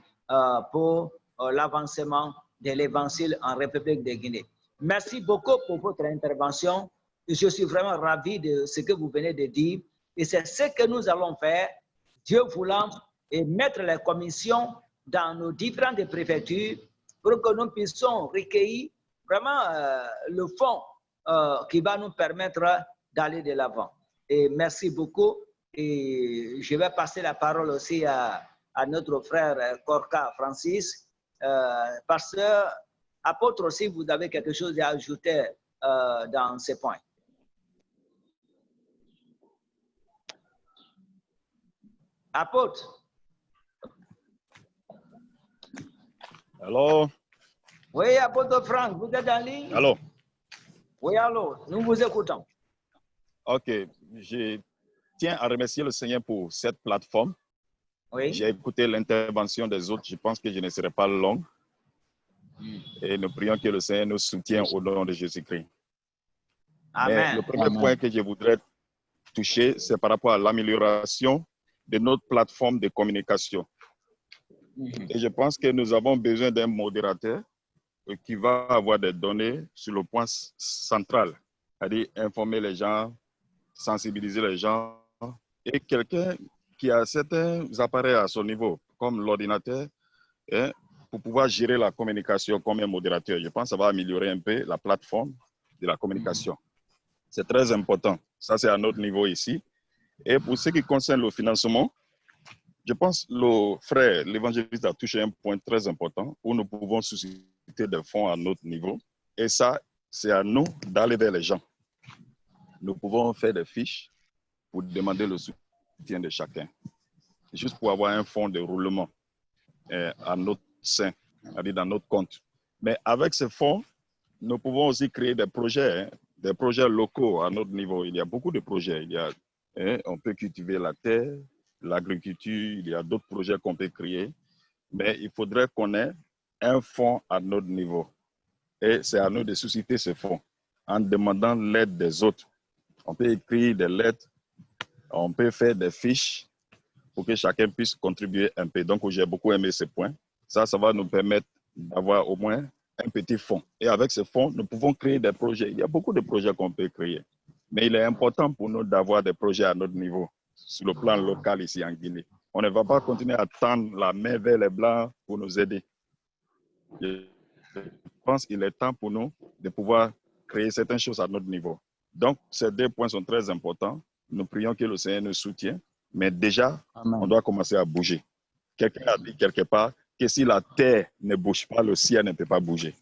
pour l'avancement de l'évangile en République de Guinée. Merci beaucoup pour votre intervention. Je suis vraiment ravi de ce que vous venez de dire et c'est ce que nous allons faire, Dieu voulant, et mettre les commissions dans nos différentes préfectures pour que nous puissions recueillir vraiment le fonds qui va nous permettre d'aller de l'avant. Et merci beaucoup. Et je vais passer la parole aussi à notre frère Korka Francis. Pasteur, apôtre aussi, vous avez quelque chose à ajouter dans ces points. Apôtre. Allô? Oui, apôtre Franck, vous êtes en ligne? Allô? Oui, allô, nous vous écoutons. Ok, je tiens à remercier le Seigneur pour cette plateforme. Oui. J'ai écouté l'intervention des autres, je pense que je ne serai pas long. Et nous prions que le Seigneur nous soutienne au nom de Jésus-Christ. Amen. Mais le premier point que je voudrais toucher, c'est par rapport à l'amélioration de notre plateforme de communication. Et je pense que nous avons besoin d'un modérateur qui va avoir des données sur le point central, c'est-à-dire informer les gens, sensibiliser les gens, et quelqu'un qui a certains appareils à son niveau, comme l'ordinateur, pour pouvoir gérer la communication comme un modérateur. Je pense que ça va améliorer un peu la plateforme de la communication. C'est très important. Ça, c'est à notre niveau ici. Et pour ce qui concerne le financement, je pense que le frère, l'évangéliste, a touché un point très important où nous pouvons susciter des fonds à notre niveau. Et ça, c'est à nous d'aller vers les gens. Nous pouvons faire des fiches pour demander le soutien de chacun, juste pour avoir un fonds de roulement à notre sein, c'est-à-dire dans notre compte. Mais avec ce fonds, nous pouvons aussi créer des projets locaux à notre niveau. Il y a beaucoup de projets. On peut cultiver la terre, l'agriculture, il y a d'autres projets qu'on peut créer. Mais il faudrait qu'on ait un fonds à notre niveau. Et c'est à nous de susciter ce fonds en demandant l'aide des autres. On peut écrire des lettres, on peut faire des fiches pour que chacun puisse contribuer un peu. Donc, j'ai beaucoup aimé ce point. Ça va nous permettre d'avoir au moins un petit fonds. Et avec ce fonds, nous pouvons créer des projets. Il y a beaucoup de projets qu'on peut créer. Mais il est important pour nous d'avoir des projets à notre niveau, sur le plan local ici en Guinée. On ne va pas continuer à tendre la main vers les Blancs pour nous aider. Je pense qu'il est temps pour nous de pouvoir créer certaines choses à notre niveau. Donc, ces 2 points sont très importants. Nous prions que le Seigneur nous soutienne. Mais déjà, Amen. On doit commencer à bouger. Quelqu'un a dit quelque part que si la terre ne bouge pas, le ciel ne peut pas bouger.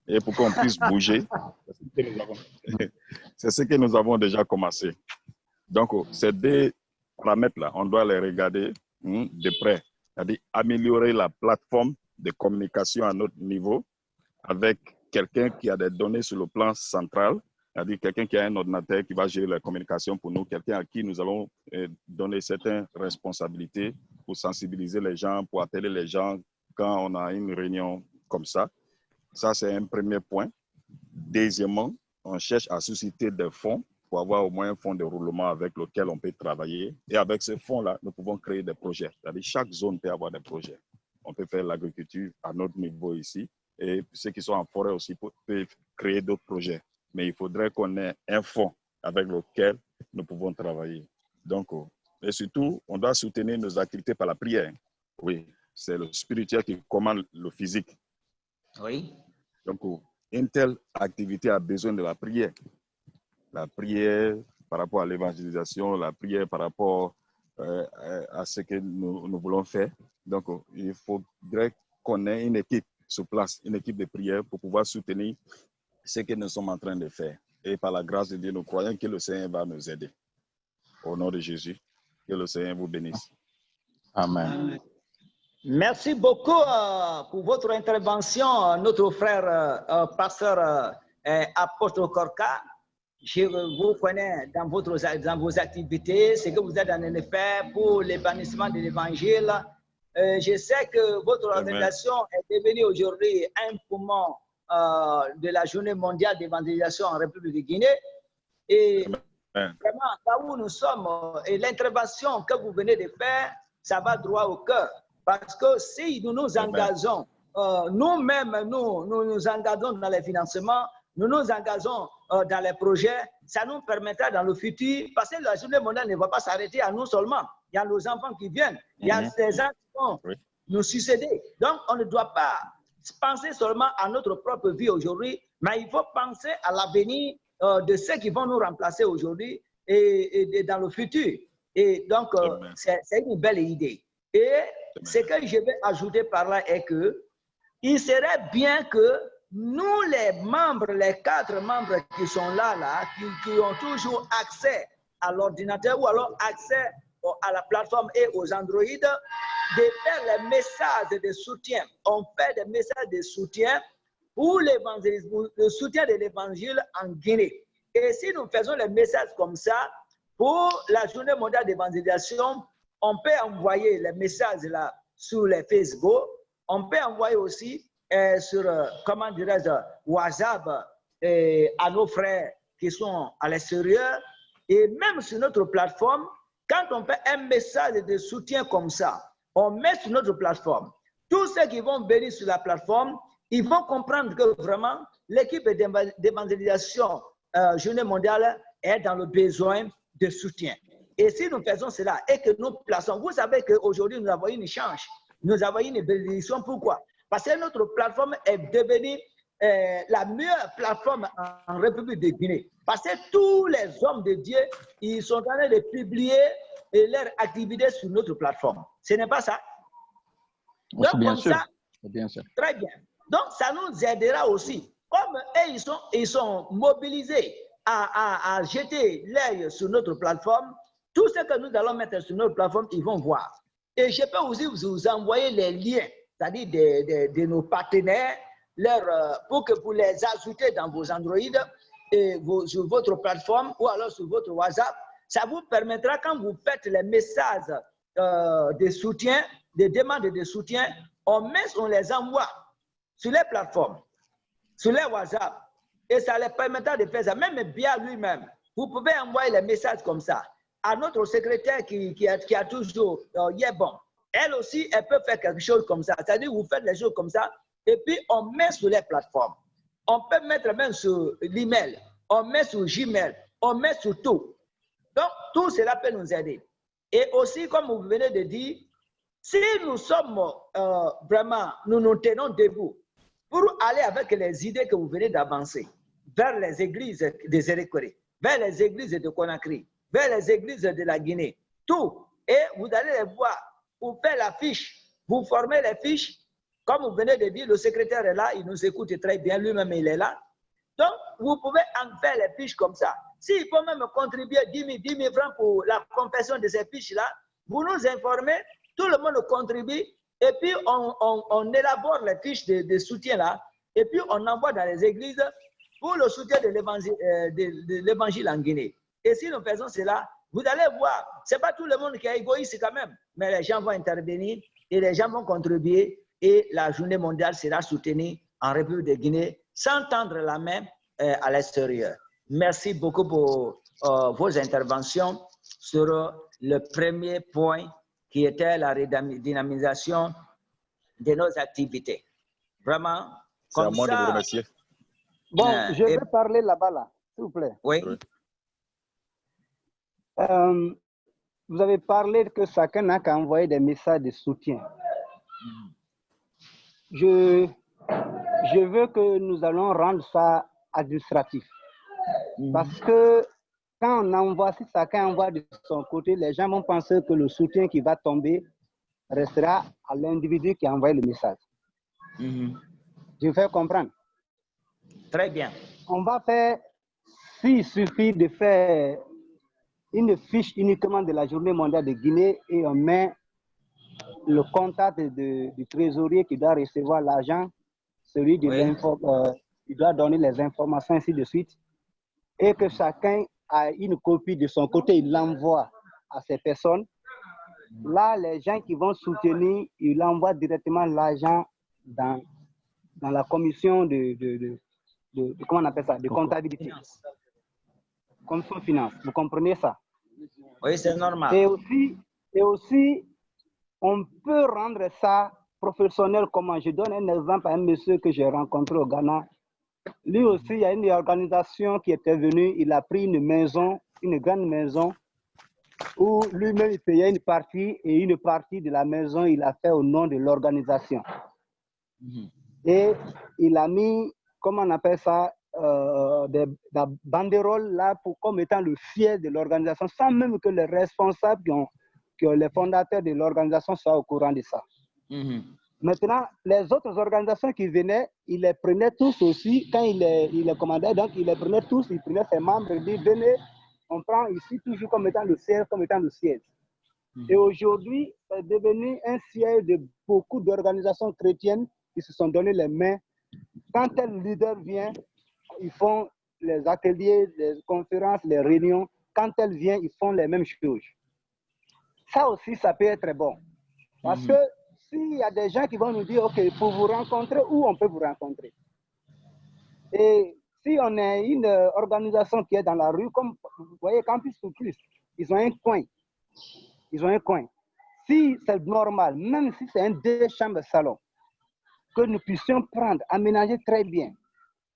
Et pour qu'on puisse bouger, c'est ce que nous avons déjà commencé. Donc, ces 2 paramètres-là, on doit les regarder de près. C'est-à-dire améliorer la plateforme de communication à notre niveau avec quelqu'un qui a des données sur le plan central, c'est-à-dire quelqu'un qui a un ordinateur qui va gérer la communication pour nous, quelqu'un à qui nous allons donner certaines responsabilités pour sensibiliser les gens, pour appeler les gens quand on a une réunion comme ça. Ça, c'est un premier point. Deuxièmement, on cherche à susciter des fonds pour avoir au moins un fonds de roulement avec lequel on peut travailler. Et avec ce fonds-là, nous pouvons créer des projets. C'est-à-dire chaque zone peut avoir des projets. On peut faire l'agriculture à notre niveau ici. Et ceux qui sont en forêt aussi peuvent créer d'autres projets. Mais il faudrait qu'on ait un fonds avec lequel nous pouvons travailler. Donc, et surtout, on doit soutenir nos activités par la prière. Oui, c'est le spirituel qui commande le physique. Oui. Donc, une telle activité a besoin de la prière. La prière par rapport à l'évangélisation, la prière par rapport à ce que nous voulons faire. Donc, il faudrait qu'on ait une équipe sur place, une équipe de prière pour pouvoir soutenir ce que nous sommes en train de faire. Et par la grâce de Dieu, nous croyons que le Seigneur va nous aider. Au nom de Jésus, que le Seigneur vous bénisse. Amen. Merci beaucoup pour votre intervention, notre frère pasteur apôtre Korka. Je vous connais dans vos activités, ce que vous êtes en train de faire pour l'épanouissement de l'évangile. Je sais que votre organisation est devenue aujourd'hui un poumon de la journée mondiale d'évangélisation en République de Guinée. Et vraiment, là où nous sommes, et l'intervention que vous venez de faire, ça va droit au cœur. Parce que si nous nous engageons, nous-mêmes, nous nous engageons dans les financements, nous nous engageons dans les projets, ça nous permettra dans le futur, parce que la journée mondiale ne va pas s'arrêter à nous seulement. Il y a nos enfants qui viennent, il y a des gens qui vont nous succéder. Donc, on ne doit pas penser seulement à notre propre vie aujourd'hui, mais il faut penser à l'avenir de ceux qui vont nous remplacer aujourd'hui et dans le futur. Et donc, c'est une belle idée. Et ce que je vais ajouter par là est que il serait bien que nous, les membres, les 4 membres qui sont là, qui ont toujours accès à l'ordinateur ou alors accès à la plateforme et aux Android, de faire les messages de soutien. On fait des messages de soutien pour l'évangélisme, le soutien de l'évangile en Guinée. Et si nous faisons les messages comme ça, pour la journée mondiale d'évangélisation, on peut envoyer les messages là sur les Facebook. On peut envoyer aussi sur, comment dirais-je, WhatsApp à nos frères qui sont à l'extérieur. Et même sur notre plateforme, quand on fait un message de soutien comme ça, on met sur notre plateforme. Tous ceux qui vont venir sur la plateforme, ils vont comprendre que vraiment, l'équipe d'évangélisation Journée mondiale est dans le besoin de soutien. Et si nous faisons cela et que nous plaçons, vous savez qu'aujourd'hui, nous avons une chance, nous avons une bénédiction. Pourquoi? Parce que notre plateforme est devenue la meilleure plateforme en République de Guinée. Parce que tous les hommes de Dieu, ils sont en train de publier leurs activités sur notre plateforme. Ce n'est pas ça? Oui, donc, bien comme sûr. ça, bien sûr. Très bien. Donc, ça nous aidera aussi Comme eux, ils sont mobilisés à jeter l'œil sur notre plateforme, tout ce que nous allons mettre sur notre plateforme, ils vont voir. Et je peux aussi vous envoyer les liens, c'est-à-dire de nos partenaires, pour que vous les ajoutez dans vos Android et sur votre plateforme ou alors sur votre WhatsApp. Ça vous permettra, quand vous faites les messages de soutien, des demandes de soutien, on les envoie sur les plateformes, sur les WhatsApp, et ça les permettra de faire ça. Même bien lui-même, vous pouvez envoyer les messages comme ça à notre secrétaire qui a toujours bon. Elle aussi, elle peut faire quelque chose comme ça. C'est-à-dire, vous faites les choses comme ça, et puis on met sur les plateformes. On peut mettre même sur l'email, on met sur Gmail, on met sur tout. Donc, tout cela peut nous aider. Et aussi, comme vous venez de dire, si nous sommes vraiment, nous nous tenons debout pour aller avec les idées que vous venez d'avancer vers les églises des Érékéré, vers les églises de Conakry, vers les églises de la Guinée, tout. Et vous allez les voir, vous faites la fiche, vous formez les fiches. Comme vous venez de dire, le secrétaire est là, il nous écoute très bien, lui-même il est là. Donc, vous pouvez en faire les fiches comme ça. S'il faut même contribuer 10 000 francs pour la confession de ces fiches-là, vous nous informez, tout le monde contribue, et puis on élabore les fiches de soutien-là, et puis on envoie dans les églises pour le soutien de l'évangile en Guinée. Et si nous faisons cela, vous allez voir, ce n'est pas tout le monde qui est égoïste quand même, mais les gens vont intervenir et les gens vont contribuer, et la journée mondiale sera soutenue en République de Guinée sans tendre la main à l'extérieur. Merci beaucoup pour vos interventions sur le premier point qui était la redynamisation de nos activités. Vraiment, comme c'est à moi ça, de vous remercier. Bon, je vais parler là-bas, là, s'il vous plaît. Oui. Vous avez parlé que chacun n'a qu'à envoyer des messages de soutien. Je veux que nous allons rendre ça administratif. Parce que quand on envoie, si chacun envoie de son côté, les gens vont penser que le soutien qui va tomber restera à l'individu qui a envoyé le message. Je vais comprendre. Très bien. On va faire, s'il suffit de faire une fiche uniquement de la journée mondiale de Guinée et on met le contact du trésorier qui doit recevoir l'argent, celui de il doit donner les informations, ainsi de suite, et que chacun a une copie de son côté, il l'envoie à ces personnes. Là, les gens qui vont soutenir, ils envoient directement l'argent dans la commission de comment on appelle ça, de comptabilité. Commission finance, vous comprenez ça? Oui, c'est normal. Et aussi, on peut rendre ça professionnel. Comment? Je donne un exemple à un monsieur que j'ai rencontré au Ghana. Lui aussi, il y a une organisation qui était venue, il a pris une maison, une grande maison, où lui-même il payait une partie, et une partie de la maison, il a fait au nom de l'organisation. Et il a mis, comment on appelle ça, des banderoles là comme étant le fier de l'organisation, sans même que les responsables que les fondateurs de l'organisation soient au courant de ça. Maintenant, les autres organisations qui venaient, il les prenait tous aussi, quand il les commandait, donc il les prenait tous, il prenait ses membres, il dit, venez, on prend ici toujours comme étant le siège, comme étant le siège. Et aujourd'hui, c'est devenu un siège de beaucoup d'organisations chrétiennes qui se sont donné les mains. Quand tel leader vient, ils font les ateliers, les conférences, les réunions. Quand elle vient, ils font les mêmes choses. Ça aussi, ça peut être bon. Parce que s'il y a des gens qui vont nous dire, OK, pour vous rencontrer, où on peut vous rencontrer? Et si on est une organisation qui est dans la rue, comme vous voyez, Campus pour Christ, ils ont un coin. Ils ont un coin. Si c'est normal, même si c'est un 2 chambres salon, que nous puissions prendre, aménager très bien,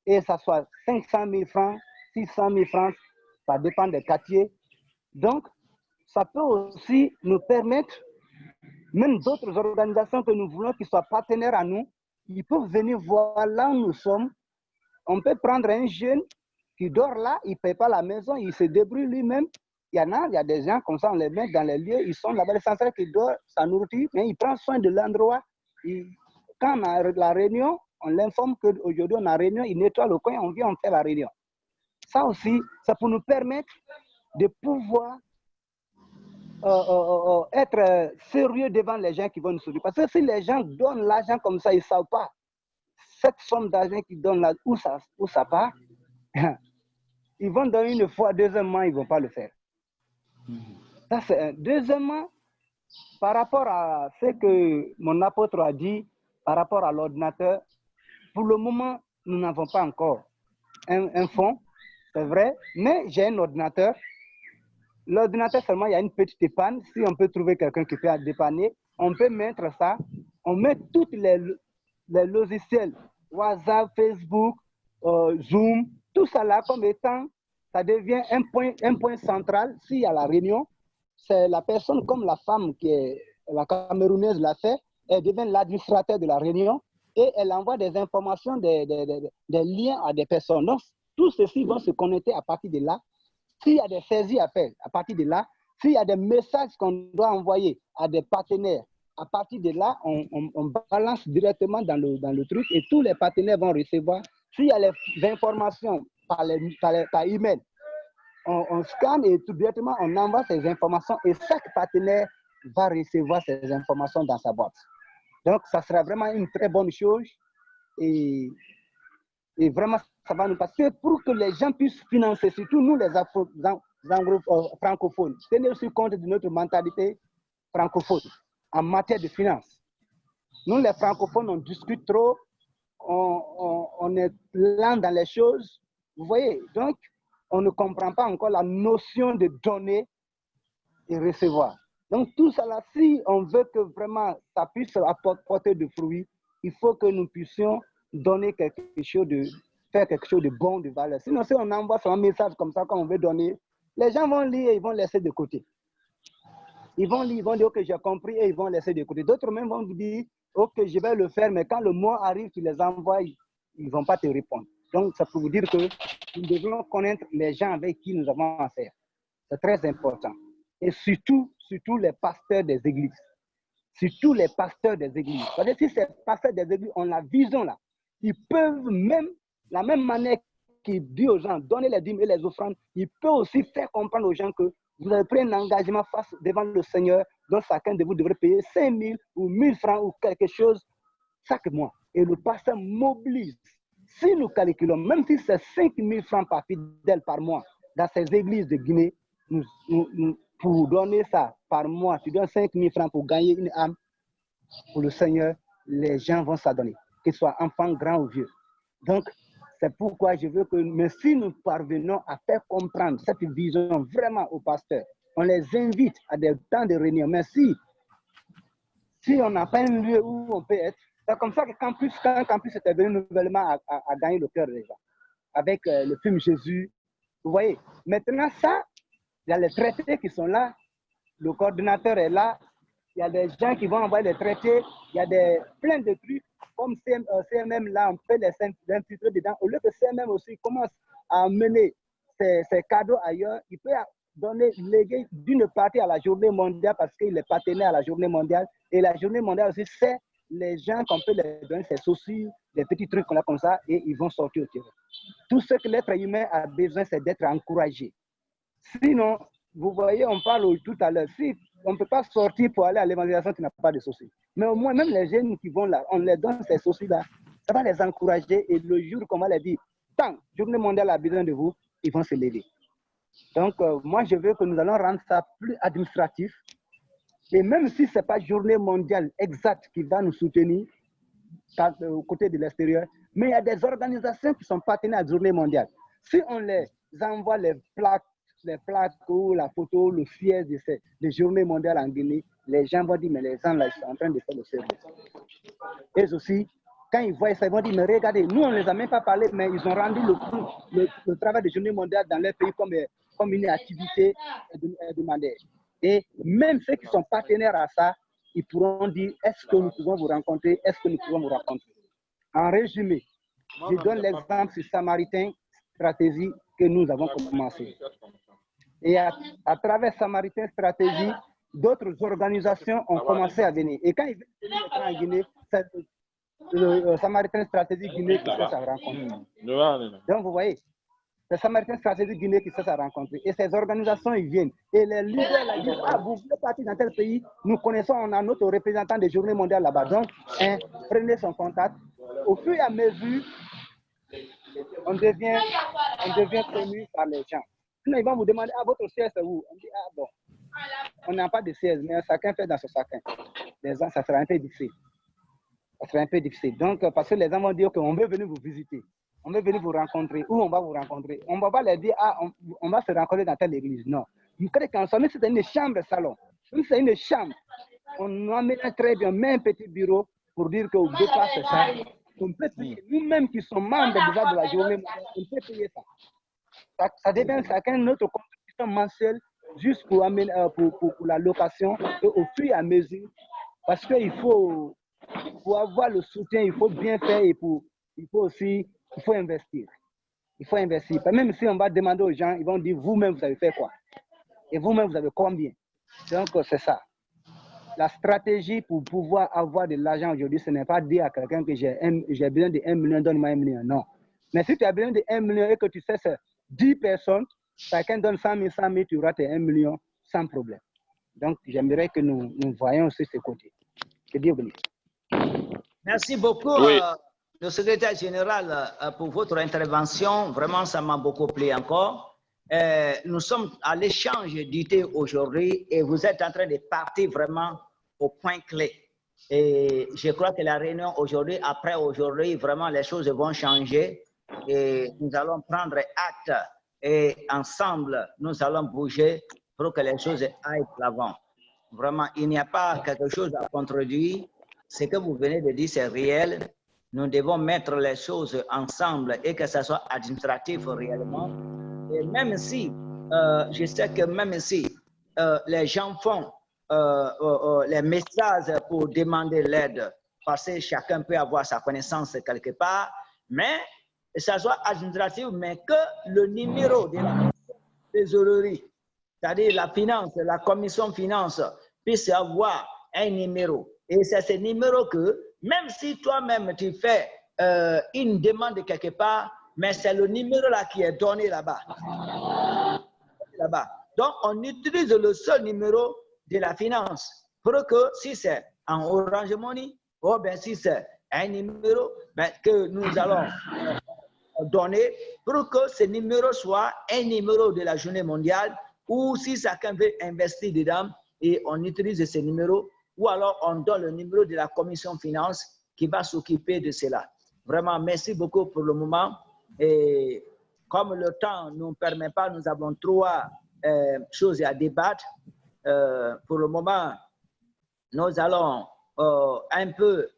et ça soit 500 000 francs, 600 000 francs, ça dépend des quartiers. Donc, ça peut aussi nous permettre, même d'autres organisations que nous voulons qui soient partenaires à nous, ils peuvent venir voir là où nous sommes. On peut prendre un jeune qui dort là, il ne paye pas la maison, il se débrouille lui-même. Il y a des gens comme ça, on les met dans les lieux, ils sont là-bas, l'essentiel qui dort, sa nourriture, mais il prend soin de l'endroit. Quand on a la réunion, on l'informe qu'aujourd'hui on a réunion, il nettoie le coin, on vient, on fait la réunion. Ça aussi, ça peut nous permettre de pouvoir être sérieux devant les gens qui vont nous soutenir. Parce que si les gens donnent l'argent comme ça, ils ne savent pas cette somme d'argent qu'ils donnent là, où ça part, ils vont donner une fois, deuxièmement, ils ne vont pas le faire. Ça, c'est un. Deuxièmement, par rapport à ce que mon apôtre a dit, par rapport à l'ordinateur, pour le moment, nous n'avons pas encore un fonds, c'est vrai, mais j'ai un ordinateur. L'ordinateur seulement, il y a une petite épargne. Si on peut trouver quelqu'un qui peut dépanner, on peut mettre ça. On met tous les logiciels, WhatsApp, Facebook, Zoom, tout ça là comme étant, ça devient un point central. S'il y a la réunion, c'est la personne comme la femme qui est la Camerounaise l'a fait, elle devient l'administrateur de la réunion et elle envoie des informations, des liens à des personnes. Donc, tous ceux-ci vont se connecter à partir de là. S'il y a des saisies à faire, à partir de là, s'il y a des messages qu'on doit envoyer à des partenaires, à partir de là, on balance directement dans le truc et tous les partenaires vont recevoir. S'il y a les informations par email, on scanne et tout directement on envoie ces informations et chaque partenaire va recevoir ces informations dans sa boîte. Donc, ça sera vraiment une très bonne chose et vraiment, ça va nous passer pour que les gens puissent financer, surtout nous les francophones. Tenez aussi compte de notre mentalité francophone en matière de finances. Nous les francophones, on discute trop, on est lent dans les choses. Vous voyez, donc on ne comprend pas encore la notion de donner et recevoir. Donc tout ça là, si on veut que vraiment ça puisse apporter de fruits, il faut que nous puissions donner quelque chose faire quelque chose de bon, de valeur. Sinon, si on envoie un message comme ça, quand on veut donner, les gens vont lire et ils vont laisser de côté. Ils vont lire, ils vont dire, ok, j'ai compris, et ils vont laisser de côté. D'autres même vont vous dire, ok, je vais le faire, mais quand le mois arrive, tu les envoies, ils ne vont pas te répondre. Donc, ça peut vous dire que nous devons connaître les gens avec qui nous avons affaire. C'est très important. Et surtout les pasteurs des églises. Surtout les pasteurs des églises. Parce que si ces pasteurs des églises ont la vision là, ils peuvent même, la même manière qu'ils disent aux gens, donnez les dîmes et les offrandes, ils peuvent aussi faire comprendre aux gens que vous avez pris un engagement face devant le Seigneur, dont chacun de vous devrait payer 5 000 ou 1 000 francs ou quelque chose chaque mois. Et le pasteur mobilise. Si nous calculons, même si c'est 5 000 francs par fidèle par mois, dans ces églises de Guinée, pour donner ça par mois, tu donnes 5 000 francs pour gagner une âme pour le Seigneur, les gens vont s'adonner, qu'ils soient enfants, grands ou vieux. Donc, c'est pourquoi je veux que, mais si nous parvenons à faire comprendre cette vision vraiment aux pasteurs, on les invite à des temps de réunion. Mais si on n'a pas un lieu où on peut être, c'est comme ça que quand Campus était venu nouvellement à gagner le cœur des gens, avec le film Jésus, vous voyez. Maintenant, ça, il y a les traités qui sont là, le coordinateur est là, il y a des gens qui vont envoyer les traités, il y a plein de trucs, comme CMM là, on peut les infiltrer dedans. Au lieu que CMM aussi commence à mener ses cadeaux ailleurs, il peut léguer d'une partie à la journée mondiale parce qu'il est partenaire à la journée mondiale. Et la journée mondiale aussi, c'est les gens qu'on peut les donner ces soucis, des petits trucs comme ça, et ils vont sortir au terrain. Tout ce que l'être humain a besoin, c'est d'être encouragé. Sinon, vous voyez, on parle tout à l'heure, si on ne peut pas sortir pour aller à l'évangélisation, tu n'as pas de soucis. Mais au moins, même les jeunes qui vont là, on les donne ces soucis-là, ça va les encourager et le jour, comme on l'a dit, tant Journée mondiale a besoin de vous, ils vont se lever. Donc, moi, je veux que nous allons rendre ça plus administratif. Et même si ce n'est pas Journée mondiale exacte qui va nous soutenir aux côtés de l'extérieur, mais il y a des organisations qui sont partenaires à la Journée mondiale. Si on les envoie les plaques ou la photo, le siège de Journée mondiale en Guinée, les gens vont dire, mais les gens là, ils sont en train de faire le service. Et aussi, quand ils voient ça, ils vont dire, mais regardez, nous, on ne les a même pas parlé, mais ils ont rendu le travail de Journée mondiale dans leur pays comme une activité demandée. Et même ceux qui sont partenaires à ça, ils pourront dire, est-ce que nous pouvons vous rencontrer, est-ce que nous pouvons vous rencontrer. En résumé, je donne l'exemple sur Samaritain Stratégie que nous avons commencé. Et à travers Samaritain Stratégie, d'autres organisations ont commencé à venir. Et quand ils viennent en Guinée, le Samaritain stratégique Guinée qui cesse à rencontrer. Donc, vous voyez, le Samaritain stratégique Guinée qui cesse à rencontrer. Et ces organisations, ils viennent. Et les leaders là, disent, ah, vous voulez partir dans tel pays, nous connaissons, on a notre représentant des journées mondiales là-bas. Donc, prenez son contact. Au fur et à mesure, on devient connu par les gens. Sinon, ils vont vous demander, ah, votre siège c'est où? On dit, ah bon, on n'a pas de siège, mais chacun fait dans son chacun. Les gens, ça sera un peu difficile. Ça sera un peu difficile. Donc, parce que les gens vont dire qu'on veut venir vous visiter, on veut venir vous rencontrer, où on va vous rencontrer. On ne va pas leur dire, ah, on va se rencontrer dans telle église. Non. Vous croyez qu'en somme, c'est une chambre salon. Même si c'est une chambre, on amène très bien, même un petit bureau pour dire que vous devez pas faire ça. On peut payer. Nous-mêmes qui sommes membres déjà de la journée, on peut payer ça. Ça devient chacun notre contribution mensuelle juste pour la location et au fur et à mesure. Parce qu'il faut, pour avoir le soutien, il faut bien faire et il faut investir. Il faut investir. Même si on va demander aux gens, ils vont dire vous-même, vous avez fait quoi? Et vous-même, vous avez combien? Donc, c'est ça. La stratégie pour pouvoir avoir de l'argent aujourd'hui, ce n'est pas dire à quelqu'un que j'ai besoin de 1 million, donne-moi 1 million. Non. Mais si tu as besoin de 1 million et que tu sais c'est 10 personnes, chacun donne 100 000, tu auras tes 1 million sans problème. Donc, j'aimerais que nous voyions aussi ce côté. Que Dieu bénisse. Merci beaucoup, le secrétaire général, pour votre intervention. Vraiment, ça m'a beaucoup plu encore. Nous sommes à l'échange d'idées aujourd'hui et vous êtes en train de partir vraiment au point clé. Et je crois que la réunion aujourd'hui, après aujourd'hui, vraiment les choses vont changer et nous allons prendre acte et ensemble, nous allons bouger pour que les choses aillent de l'avant. Vraiment, il n'y a pas quelque chose à contredire. Ce que vous venez de dire, c'est réel. Nous devons mettre les choses ensemble et que ça soit administratif réellement. Et même si, je sais que même si les gens font les messages pour demander l'aide, parce que chacun peut avoir sa connaissance quelque part, mais ça soit administratif, mais que le numéro de la trésorerie, c'est-à-dire la finance, la commission finance, puisse avoir un numéro. Et c'est ce numéro que, même si toi-même tu fais une demande quelque part, mais c'est le numéro là qui est donné là-bas. Donc, on utilise le seul numéro de la finance pour que si c'est en Orange Money, ou bien si c'est un numéro que nous allons donner pour que ce numéro soit un numéro de la journée mondiale ou si chacun veut investir dedans et on utilise ce numéro ou alors on donne le numéro de la commission finance qui va s'occuper de cela. Vraiment, merci beaucoup pour le moment. Et comme le temps ne nous permet pas, nous avons 3 choses à débattre. Pour le moment, nous allons un peu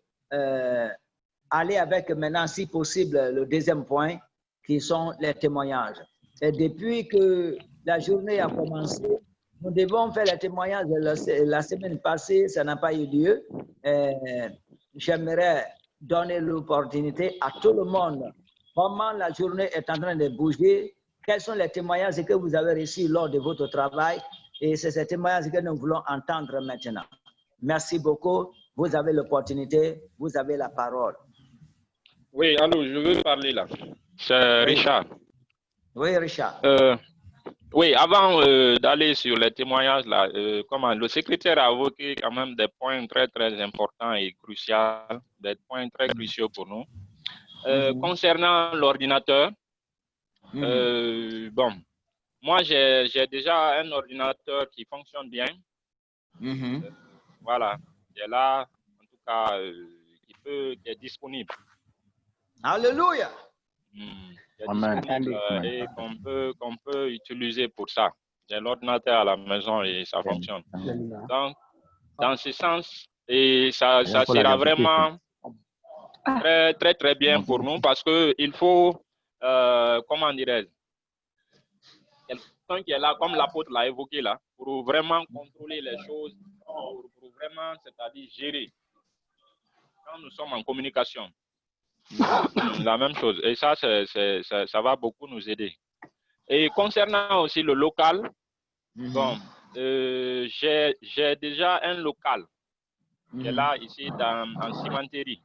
aller avec maintenant, si possible, le deuxième point, qui sont les témoignages. Et depuis que la journée a commencé, nous devons faire les témoignages. La semaine passée, ça n'a pas eu lieu. J'aimerais donner l'opportunité à tout le monde. Comment la journée est en train de bouger? Quels sont les témoignages que vous avez reçus lors de votre travail? Et c'est ces témoignages que nous voulons entendre maintenant. Merci beaucoup. Vous avez l'opportunité. Vous avez la parole. Oui, allô, je veux parler là. C'est Richard. Oui, Richard. Oui, avant d'aller sur les témoignages, là, comment le secrétaire a évoqué quand même des points très, très importants et cruciaux, des points très cruciaux pour nous. Concernant l'ordinateur, bon, moi, j'ai déjà un ordinateur qui fonctionne bien. Voilà, il est là, en tout cas, qui est disponible. Alléluia. Et qu'on peut utiliser pour ça. J'ai l'ordinateur à la maison et ça fonctionne. Donc, dans ce sens, et ça sera vraiment très, très, très bien pour nous parce qu'il faut, comment dirais-je, quelqu'un qui est là, comme l'apôtre l'a évoqué là, pour vraiment contrôler les choses, pour vraiment, c'est-à-dire gérer. Quand nous sommes en communication, la même chose. Et ça, ça va beaucoup nous aider. Et concernant aussi le local, bon, j'ai déjà un local qui est là, ici, en cimenterie.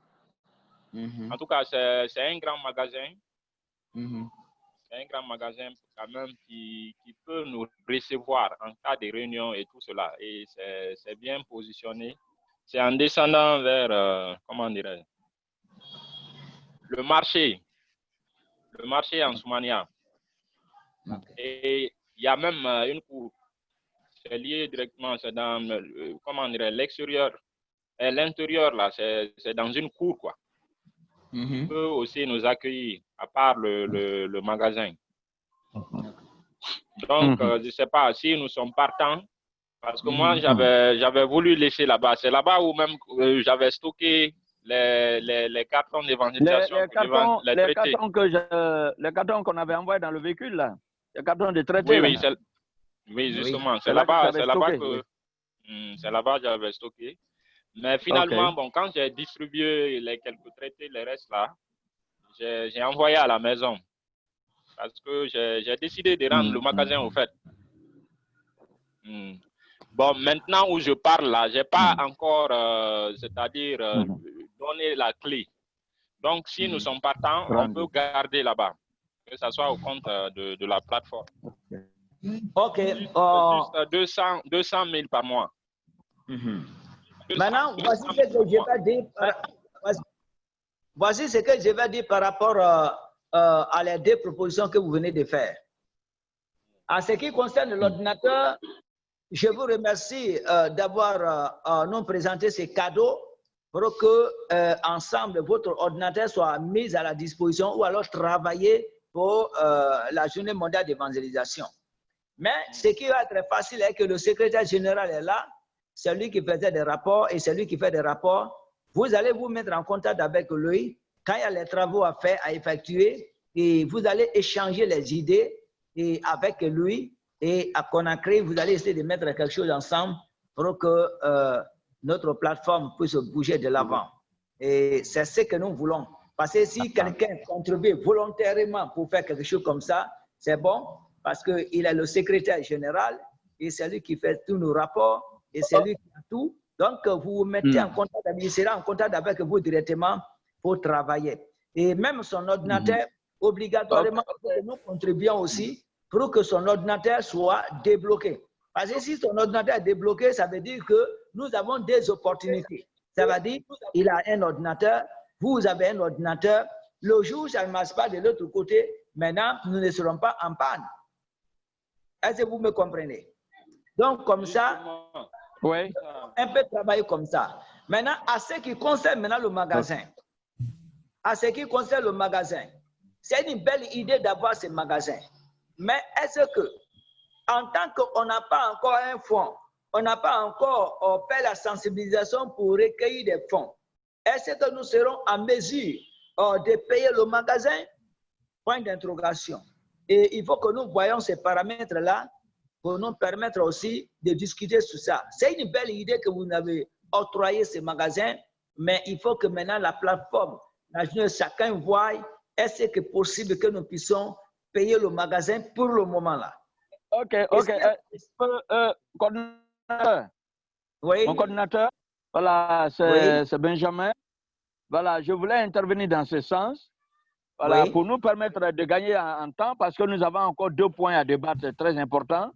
En tout cas, c'est un grand magasin. C'est un grand magasin quand même qui peut nous recevoir en cas de réunion et tout cela. Et c'est bien positionné. C'est en descendant vers, comment dirais-je, le marché en Soumania. Et il y a même une cour. C'est lié directement, c'est dans, comment dirais-je, l'extérieur. Et l'intérieur, là, c'est dans une cour, quoi. Qui peut aussi nous accueillir, à part le magasin. Donc, je ne sais pas si nous sommes partants, parce que moi, j'avais voulu laisser là-bas. C'est là-bas où même j'avais stocké les cartons d'évangélisation. Les cartons qu'on avait envoyés dans le véhicule, là. Les cartons de traité. Oui, justement. C'est là-bas que j'avais stocké. Mais finalement, bon, quand j'ai distribué les quelques traités, les restes là, j'ai envoyé à la maison. Parce que j'ai décidé de rendre le magasin au fait. Bon, maintenant où je parle là, je n'ai pas encore, c'est-à-dire, donné la clé. Donc, si nous sommes partants, on peut garder là-bas, que ce soit au compte de la plateforme. OK. Juste 200 000 par mois. Maintenant, voici ce que je vais dire par rapport à les deux propositions que vous venez de faire. En ce qui concerne l'ordinateur, je vous remercie d'avoir nous présenté ces cadeaux pour que, ensemble, votre ordinateur soit mis à la disposition ou alors travailler pour la journée mondiale d'évangélisation. Mais ce qui va être facile est que le secrétaire général est là, c'est lui qui faisait des rapports et c'est lui qui fait des rapports. Vous allez vous mettre en contact avec lui quand il y a les travaux à faire, à effectuer, et vous allez échanger les idées et avec lui. Et à Conakry, vous allez essayer de mettre quelque chose ensemble pour que notre plateforme puisse bouger de l'avant. Et c'est ce que nous voulons. Parce que si quelqu'un contribue volontairement pour faire quelque chose comme ça, c'est bon, parce qu'il est le secrétaire général et c'est lui qui fait tous nos rapports et c'est lui qui a tout. Donc, vous vous mettez en contact, il sera en contact avec vous directement pour travailler. Et même son ordinateur, obligatoirement, nous contribuons aussi pour que son ordinateur soit débloqué. Parce que si son ordinateur est débloqué, ça veut dire que nous avons des opportunités. Ça veut dire qu'il a un ordinateur, vous avez un ordinateur. Le jour où ça ne marche pas de l'autre côté, maintenant, nous ne serons pas en panne. Est-ce que vous me comprenez? Donc, comme ça, un peu travailler comme ça. Maintenant, à ce qui concerne maintenant le magasin, c'est une belle idée d'avoir ce magasin. Mais est-ce que, en tant qu'on n'a pas encore un fonds, on n'a pas encore fait la sensibilisation pour recueillir des fonds, est-ce que nous serons en mesure de payer le magasin? Point d'interrogation. Et il faut que nous voyions ces paramètres-là pour nous permettre aussi de discuter sur ça. C'est une belle idée que vous avez octroyé ce magasin, mais il faut que maintenant la plateforme, chacun voie, est-ce que c'est possible que nous puissions payer le magasin pour le moment là. OK. Coordinateur. Oui. Mon coordinateur, voilà, c'est Benjamin. Voilà, je voulais intervenir dans ce sens. Voilà, pour nous permettre de gagner en temps, parce que nous avons encore 2 points à débattre très importants.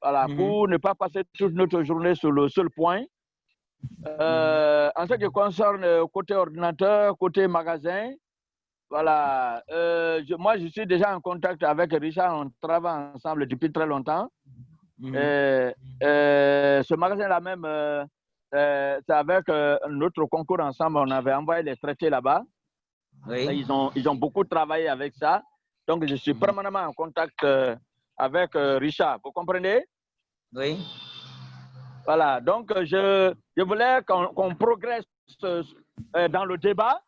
Voilà, pour ne pas passer toute notre journée sur le seul point. En ce qui concerne côté ordinateur, côté magasin, voilà, moi je suis déjà en contact avec Richard, on travaille ensemble depuis très longtemps. Ce magasin-là même, c'est avec notre concours ensemble, on avait envoyé les traités là-bas. Ils ont beaucoup travaillé avec ça. Donc je suis permanemment en contact avec Richard, vous comprenez? Oui. Voilà, donc je voulais qu'on progresse dans le débat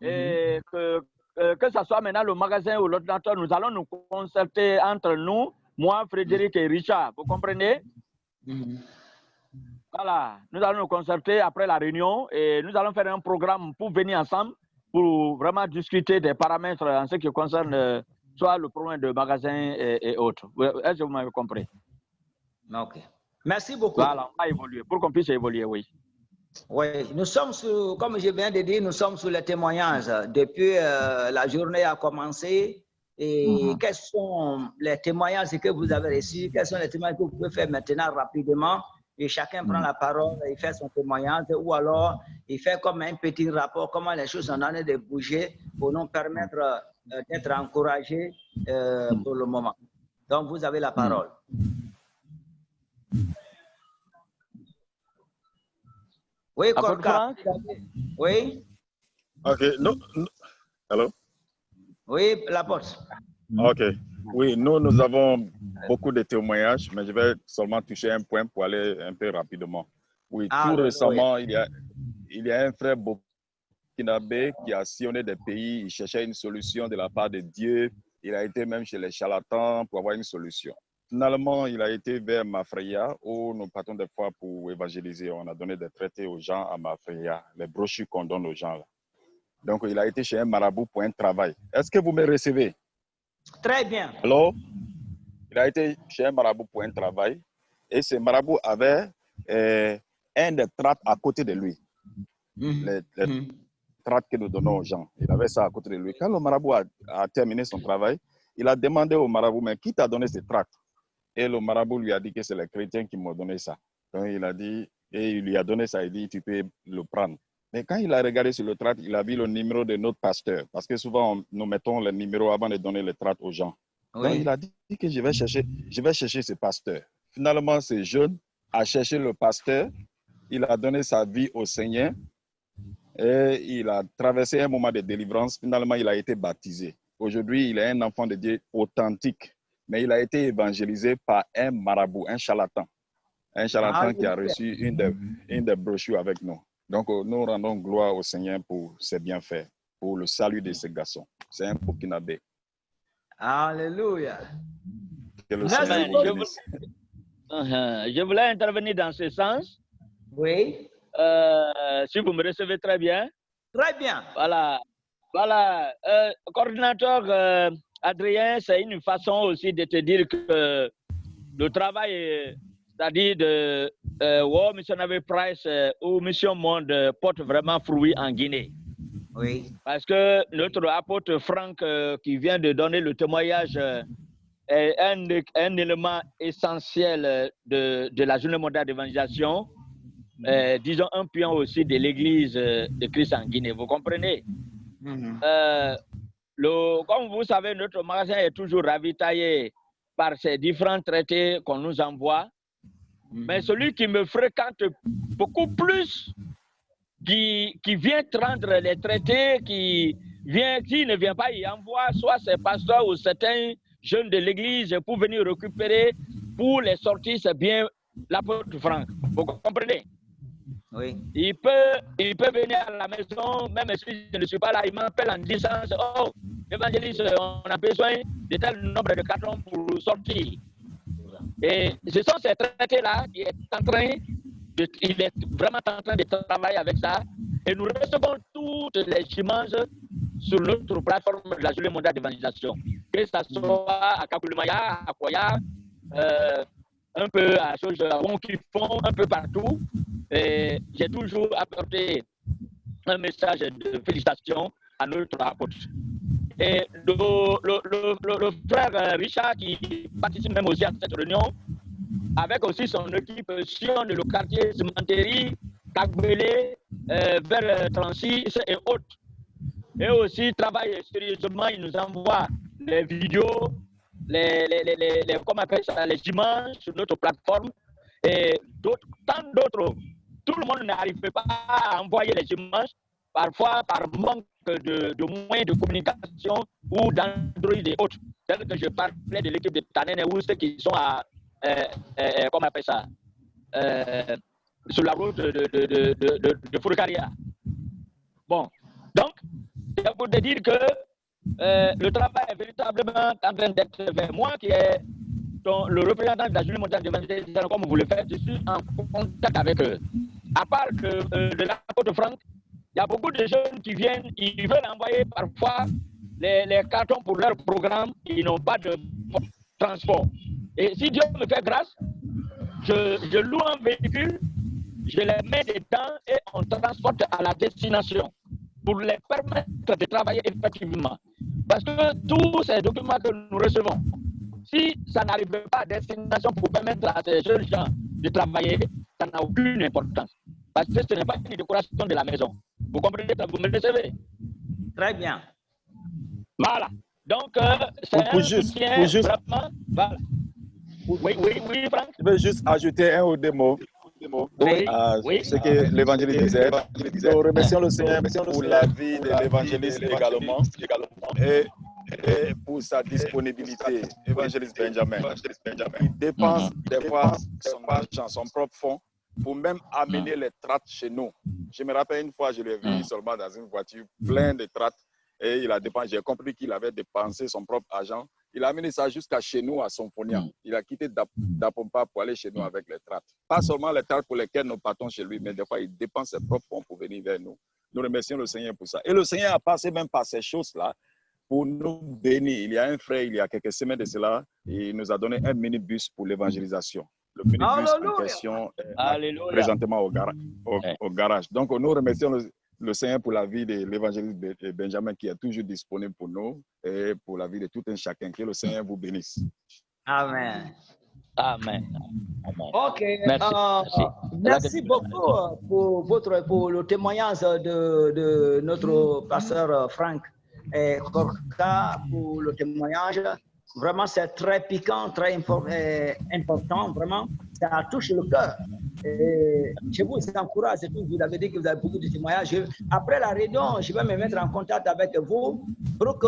et que ce soit maintenant le magasin ou l'ordinateur, nous allons nous concerter entre nous, moi, Frédéric et Richard, vous comprenez? Voilà, nous allons nous concerter après la réunion et nous allons faire un programme pour venir ensemble pour vraiment discuter des paramètres en ce qui concerne soit le problème de magasin et autres. Est-ce que vous m'avez compris? OK. Merci beaucoup. Voilà, on va évoluer, pour qu'on puisse évoluer, oui. Oui, nous sommes sur, comme je viens de dire, nous sommes sur les témoignages. Depuis la journée a commencé. Et quels sont les témoignages que vous avez reçus? Quels sont les témoignages que vous pouvez faire maintenant rapidement? Et chacun prend la parole, il fait son témoignage, ou alors il fait comme un petit rapport, comment les choses sont en train de bouger pour nous permettre d'être encouragés pour le moment. Donc, vous avez la parole. Oui, Korka. Oui. Ok. No. Allô? Oui, la porte. Ok. Oui, nous avons beaucoup de témoignages, mais je vais seulement toucher un point pour aller un peu rapidement. Oui, tout récemment, il y a un frère burkinabé qui a sillonné des pays, il cherchait une solution de la part de Dieu. Il a été même chez les charlatans pour avoir une solution. Finalement, il a été vers Mafreya, où nous partons des fois pour évangéliser. On a donné des traités aux gens à Mafreya, les brochures qu'on donne aux gens. Là. Donc, il a été chez un marabout pour un travail. Est-ce que vous me recevez? Très bien. Alors, il a été chez un marabout pour un travail et ce marabout avait un des tracts à côté de lui. Les tracts que nous donnons aux gens. Il avait ça à côté de lui. Quand le marabout a terminé son travail, il a demandé au marabout, mais qui t'a donné ce tract? Et le marabout lui a dit que c'est les chrétiens qui m'ont donné ça. Donc il a dit, et il lui a donné ça, il dit, tu peux le prendre. Mais quand il a regardé sur le tract, il a vu le numéro de notre pasteur. Parce que souvent, nous mettons le numéro avant de donner le tract aux gens. Oui. Donc il a dit que je vais chercher ce pasteur. Finalement, ce jeune a cherché le pasteur. Il a donné sa vie au Seigneur. Et il a traversé un moment de délivrance. Finalement, il a été baptisé. Aujourd'hui, il est un enfant de Dieu authentique. Mais il a été évangélisé par un marabout, un charlatan. Un charlatan qui a reçu une des brochures avec nous. Donc, nous rendons gloire au Seigneur pour ses bienfaits, pour le salut de ces garçons. C'est un burkinabé. Alléluia. Je voulais intervenir dans ce sens. Oui. Si vous me recevez très bien. Très bien. Voilà. Coordinateur Adrien, c'est une façon aussi de te dire que le travail, c'est-à-dire de World Missionary Prize ou Mission Monde porte vraiment fruit en Guinée. Oui. Parce que notre apôtre Franck qui vient de donner le témoignage est un élément essentiel de la journée mondiale d'évangélisation. Disons un pion aussi de l'église de Christ en Guinée, vous comprenez? Comme vous savez, notre magasin est toujours ravitaillé par ces différents traités qu'on nous envoie. Mais celui qui me fréquente beaucoup plus, qui vient prendre les traités, qui ne vient pas y envoie, soit ses pasteurs ou certains jeunes de l'église pour venir récupérer pour les sorties, c'est bien l'apôtre Franck. Vous comprenez? Oui. Il peut venir à la maison, même si je ne suis pas là, il m'appelle en disant, oh, évangéliste, on a besoin de tel nombre de cartons pour sortir. Et ce sont ces traités-là qui est il est vraiment en train de travailler avec ça. Et nous recevons toutes les images sur notre plateforme de la Journée mondiale d'évangélisation. Que ce soit à Kakulumaya, à Koya, un peu à chose qui font un peu partout. J'ai toujours apporté un message de félicitations à notre apôtre. Et le frère Richard qui participe même aussi à cette réunion, avec aussi son équipe Sion de le quartier Cimenterie, Kagbele, vers Transis et autres. Et aussi travaille sérieusement, il nous envoie les vidéos, comment on appelle ça, les images sur notre plateforme et tant d'autres. Tout le monde n'arrive pas à envoyer les images, parfois par manque de moyens de communication ou d'Android et autres. Tel que je parlais de l'équipe de Tanene ou ceux qui sont à, comment on appelle ça, sur la route de Fourcaria. Bon, donc, c'est pour te dire que le travail est véritablement en train d'être fait. Moi qui est le représentant de la Journée mondiale d'évangélisation, comme vous le faites, je suis en contact avec eux. À part de l'apôtre Franck, il y a beaucoup de jeunes qui viennent, ils veulent envoyer parfois les cartons pour leur programme, ils n'ont pas de transport. Et si Dieu me fait grâce, je loue un véhicule je les mets dedans et on transporte à la destination pour les permettre de travailler effectivement. Parce que tous ces documents que nous recevons, si ça n'arrive pas à destination pour permettre à ces jeunes gens de travailler, ça n'a aucune importance. Parce que ce n'est pas une décoration de la maison. Vous comprenez ça? Vous me recevez? Très bien. Voilà. Donc, c'est un soutien vraiment... Voilà. Oui, Franck. Je veux juste ajouter un ou deux mots à ce que l'évangéliste disait. Nous remercions le Seigneur pour la vie de l'évangéliste également et pour sa disponibilité, évangéliste Benjamin. Il dépense des fois son argent, son propre fonds pour même amener les tracts chez nous. Je me rappelle une fois, je l'ai vu seulement dans une voiture pleine de tracts et il a dépensé. J'ai compris qu'il avait dépensé son propre argent. Il a amené ça jusqu'à chez nous à Somponia. Il a quitté Dapompa pour aller chez nous avec les tracts. Pas seulement les tracts pour lesquels nous partons chez lui, mais des fois il dépense ses propres fonds pour venir vers nous. Nous remercions le Seigneur pour ça. Et le Seigneur a passé même par ces choses-là pour nous bénir. Il y a un frère, il y a quelques semaines de cela, il nous a donné un minibus pour l'évangélisation. Le minibus en question est présentement au garage. Donc nous remercions le Seigneur pour la vie de l'évangéliste Benjamin qui est toujours disponible pour nous et pour la vie de tout un chacun. Que le Seigneur vous bénisse. Amen. Amen. Ok. Merci beaucoup pour le témoignage de notre pasteur Franck et Korka pour le témoignage. Vraiment, c'est très piquant, très important. Vraiment, ça touche le cœur. Et je vous encourage, vous avez dit que vous avez beaucoup de témoignages. Après la réunion, je vais me mettre en contact avec vous pour que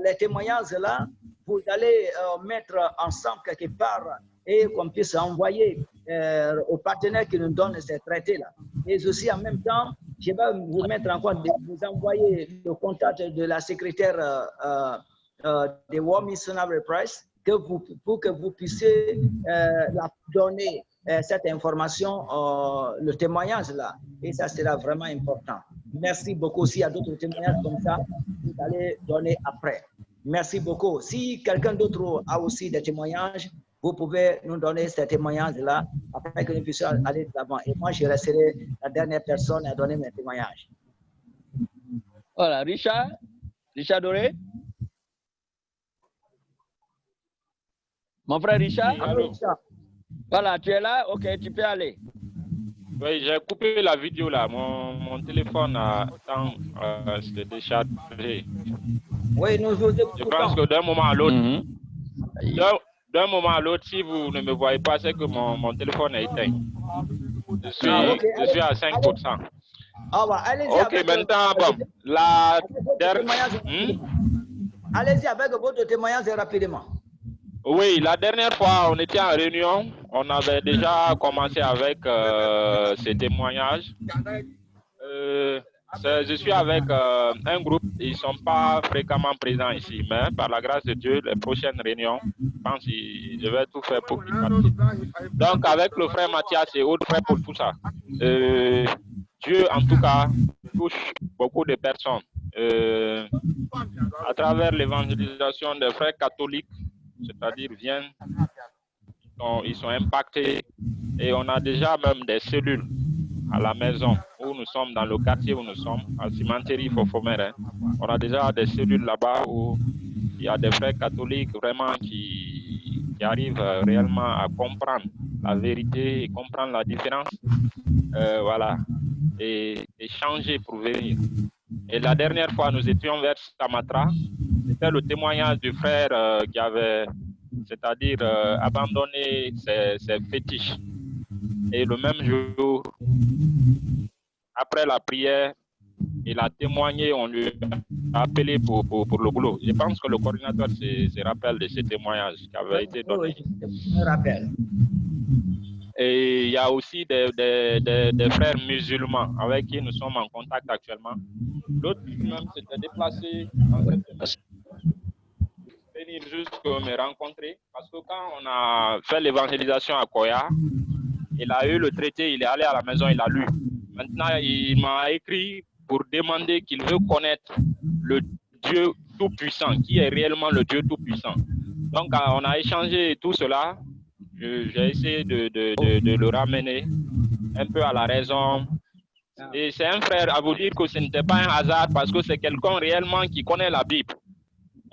les témoignages là, vous allez mettre ensemble quelque part et qu'on puisse envoyer aux partenaires qui nous donnent ces traités-là. Et aussi, en même temps, je vais vous mettre en compte de vous envoyer le contact de la secrétaire de World Missionary Price pour que vous puissiez la donner cette information, le témoignage là. Et ça sera vraiment important. Merci beaucoup. S'il y a d'autres témoignages comme ça, vous allez donner après. Merci beaucoup. Si quelqu'un d'autre a aussi des témoignages, vous pouvez nous donner ces témoignages-là afin que nous puissions aller de l'avant. Et moi, je resterai la dernière personne à donner mes témoignages. Voilà, Richard Doré. Mon frère Richard. Allô. Voilà, tu es là? Ok, tu peux aller. Oui, j'ai coupé la vidéo là. Mon téléphone a s'est déchargé. Oui, nous vous écoutons. Je pense que d'un moment à l'autre, d'un moment à l'autre, si vous ne me voyez pas, c'est que mon téléphone est éteint. Je suis à 5%. Ok, maintenant, bon, la dernière... Allez-y avec votre témoignage rapidement. Oui, la dernière fois, on était en réunion. On avait déjà commencé avec ces témoignages. Je suis avec un groupe. Ils ne sont pas fréquemment présents ici, mais par la grâce de Dieu, les prochaines réunions, je pense que je vais tout faire pour qu'ils participent. Donc, avec le frère Mathias et autres frères pour tout ça, Dieu, en tout cas, touche beaucoup de personnes. À travers l'évangélisation des frères catholiques, c'est-à-dire viennent, ils sont impactés et on a déjà même des cellules à la maison où nous sommes, dans le quartier où nous sommes, à Cimenterie Fofomère. On a déjà des cellules là-bas où il y a des frères catholiques vraiment qui arrivent réellement à comprendre la vérité et comprendre la différence. Voilà. Et changer pour venir. Et la dernière fois, nous étions vers Samatra. C'était le témoignage du frère qui avait, c'est-à-dire abandonné ses fétiches. Et le même jour, après la prière, il a témoigné, on lui a appelé pour le boulot. Je pense que le coordinateur se rappelle de ce témoignage qui avait été donné. Oui, je me rappelle. Et il y a aussi des frères musulmans avec qui nous sommes en contact actuellement. L'autre même s'était déplacé en cette venir juste me rencontrer. Parce que quand on a fait l'évangélisation à Koya, il a eu le traité, il est allé à la maison, il a lu. Maintenant, il m'a écrit pour demander qu'il veut connaître le Dieu Tout-Puissant, qui est réellement le Dieu Tout-Puissant. Donc, on a échangé tout cela. J'ai essayé de le ramener un peu à la raison. Et c'est un frère à vous dire que ce n'était pas un hasard parce que c'est quelqu'un réellement qui connaît la Bible.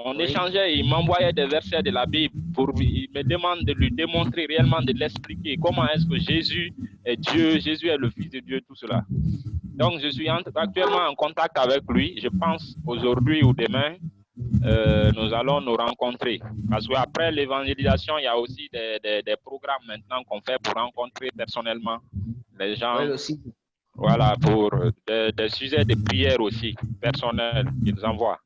On échangeait, il m'envoyait des versets de la Bible il me demande de lui démontrer réellement, de l'expliquer comment est-ce que Jésus est Dieu, Jésus est le Fils de Dieu, tout cela. Donc je suis actuellement en contact avec lui. Je pense aujourd'hui ou demain, nous allons nous rencontrer. Parce qu'après l'évangélisation, il y a aussi des programmes maintenant qu'on fait pour rencontrer personnellement les gens. Oui, aussi. Voilà, pour des sujets de prière aussi, personnels, qu'ils envoient.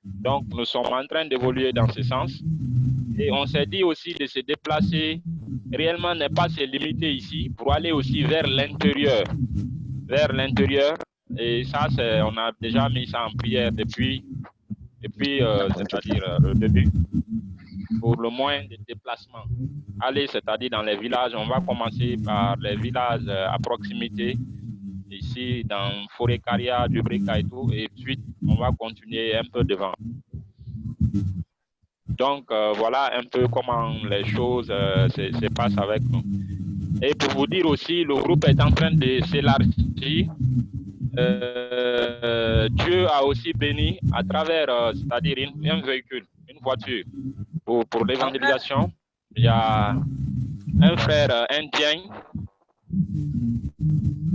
Donc, nous sommes en train d'évoluer dans ce sens. Et on s'est dit aussi de se déplacer, réellement ne pas se limiter ici, pour aller aussi vers l'intérieur. Vers l'intérieur. Et ça, on a déjà mis ça en prière depuis c'est-à-dire le début. Pour le moins de déplacements. Aller, c'est-à-dire dans les villages, on va commencer par les villages à proximité, ici dans Forêt Caria, Dubrika et tout, et ensuite on va continuer un peu devant. Donc voilà un peu comment les choses se passent avec nous. Et pour vous dire aussi, le groupe est en train de s'élargir. Dieu a aussi béni à travers, c'est-à-dire un véhicule, une voiture pour l'évangélisation. Il y a un frère indien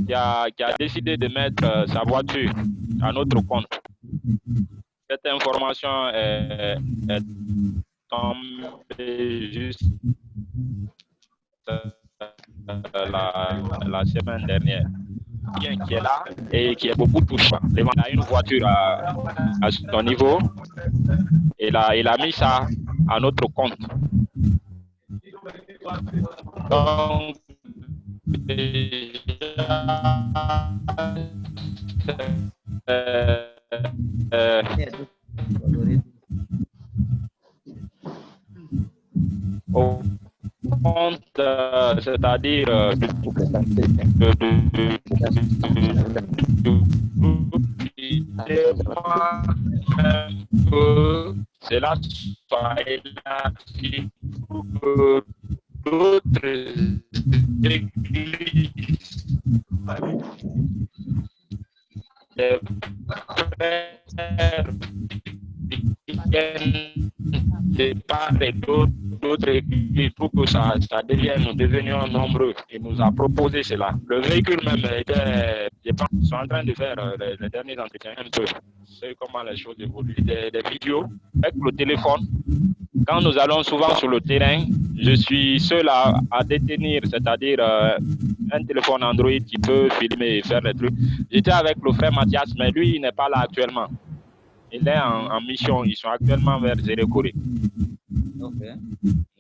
qui a décidé de mettre sa voiture à notre compte. Cette information est tombée juste la semaine dernière. Qui est là et qui est beaucoup touché. Il a une voiture à son niveau et il a mis ça à notre compte. Donc, au compte, c'est-à-dire cela soit élargi pour que d'autres églises de part et d'autres églises pour que ça devienne, nous devenions nombreux. Il nous a proposé cela. Le véhicule même était, je pense, ils sont en train de faire les derniers entretiens un peu. C'est comment les choses évoluent. Des vidéos avec le téléphone. Quand nous allons souvent sur le terrain, je suis seul à détenir, c'est-à-dire un téléphone Android qui peut filmer et faire des trucs. J'étais avec le frère Mathias, mais lui, il n'est pas là actuellement. Il est en mission. Ils sont actuellement vers Zérekori. Okay.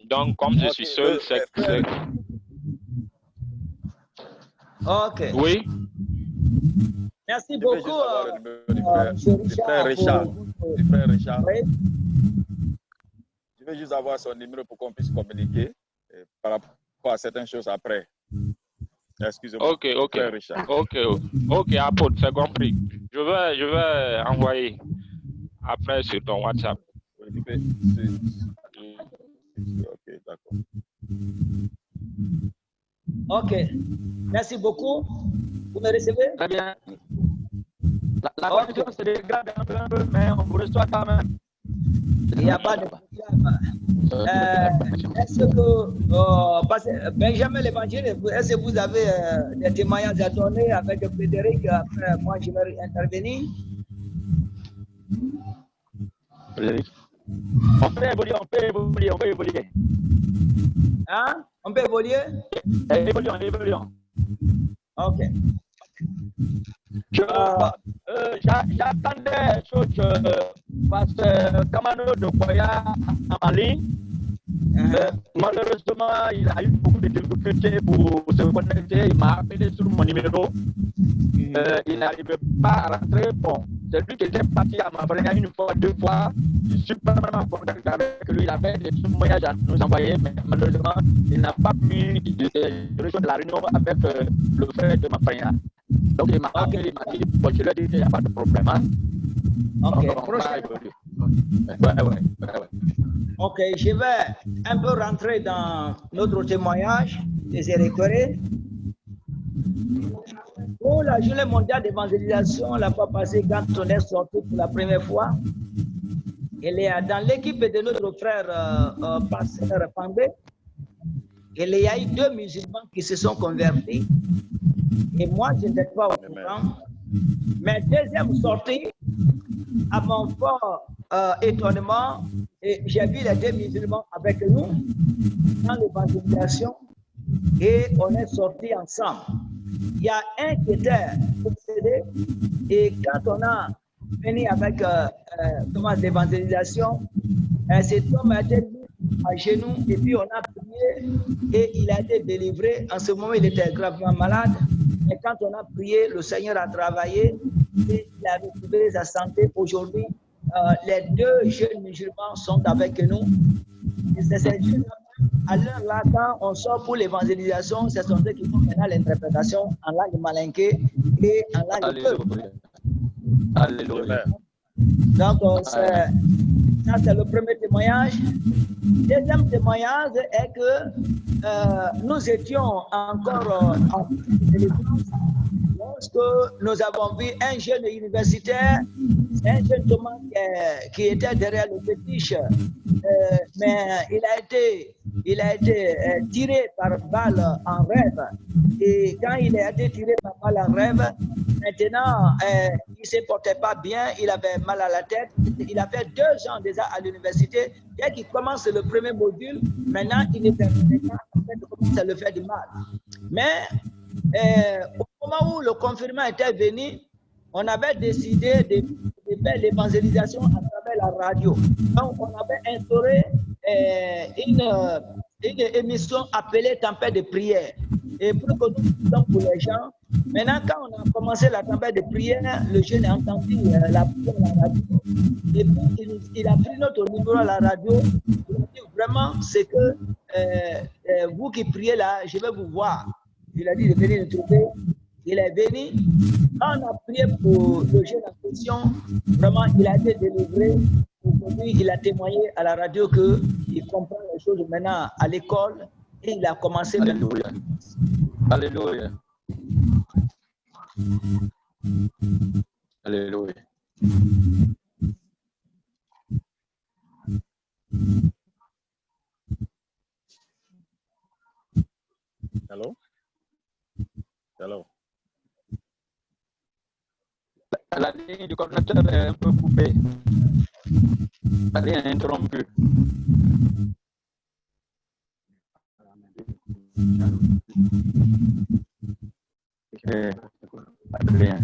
Donc, comme je suis seul, c'est... Ok. Oui. Merci beaucoup, du frère Richard. Du frère Richard. Oui. Je veux juste avoir son numéro pour qu'on puisse communiquer par rapport à certaines choses après. Excusez-moi. Ok. Ok, Apôtre, c'est compris. Je vais envoyer après sur ton WhatsApp. Ok, d'accord. Ok. Merci beaucoup. Vous me recevez? Très bien. La connexion se dégrade un peu, mais on vous reçoit quand même. Il n'y a pas de problème. Est-ce que, Benjamin l'Évangile, est-ce que vous avez des témoignages à donner avec Frédéric? Après, moi, je vais intervenir. Frédéric. On peut évoluer. Hein? On peut évoluer? Évoluons. Ok. J'attendais parce que Kamano de Koya en ligne. Malheureusement, il a eu beaucoup de difficultés pour se connecter. Il m'a appelé sur mon numéro. Il n'arrivait pas à rentrer. Bon, c'est lui qui était parti à Mavreya une fois, 2 fois. Je suis pas vraiment en contact avec lui. Il avait des témoignages à nous envoyer, mais malheureusement, il n'a pas pu rejoindre la réunion avec le frère de Mavreya. Donc, il m'a appelé, il m'a dit, bon, je lui ai dit qu'il n'y a pas de problème. Hein? Ok. Ouais. Ok, je vais un peu rentrer dans notre témoignage des électeurs. Pour la journée mondiale d'évangélisation, la fois passée, quand on est sorti pour la première fois, il y a dans l'équipe de notre frère pasteur Pandé, il y a eu 2 musulmans qui se sont convertis. Et moi, je n'étais pas au courant. Mais deuxième sortie, à mon fort étonnement, j'ai vu les 2 musulmans avec nous dans l'évangélisation et on est sortis ensemble. Il y a un qui était obsédé et quand on a fini avec l'évangélisation, cet homme a été mis à genoux et puis on a prié et il a été délivré. En ce moment, il était gravement malade. Et quand on a prié, le Seigneur a travaillé et il a retrouvé sa santé. Aujourd'hui, les 2 jeunes musulmans sont avec nous. Et c'est ces jeunes à l'heure là, quand on sort pour l'évangélisation, ce sont eux qui font maintenant l'interprétation en langue malinké et en langue peuple. Alléluia. Donc, ça, c'est le premier témoignage. Deuxième témoignage est que nous étions encore en délivrance lorsque nous avons vu un jeune universitaire, un jeune Thomas qui était derrière le fétiche, mais il a été tiré par balle en rêve. Et quand il a été tiré par balle en rêve, maintenant, il ne se portait pas bien, il avait mal à la tête. Il a fait 2 ans déjà à l'université. Dès qu'il commence le premier module, maintenant, il ne termine pas. En fait, il commence à le faire du mal. Mais au moment où le confinement était venu, on avait décidé de faire l'évangélisation à travers la radio. Donc, on avait instauré une émission appelée Tempête de prière. Et pour que nous puissions pour les gens, maintenant, quand on a commencé la tempête de prière, le jeune a entendu la prière à la radio. Et puis, il a pris notre numéro à la radio. Il a dit vraiment, c'est que vous qui priez là, je vais vous voir. Il a dit de venir le trouver. Il est venu. Quand on a prié pour le jeune en question, vraiment, il a été délivré. Aujourd'hui, il a témoigné à la radio qu'il comprend les choses maintenant à l'école et il a commencé. Alléluia. Alléluia. Alléluia. Hello? Hello? La ligne du coordinateur est un peu coupée. La ligne est interrompue. Adrien.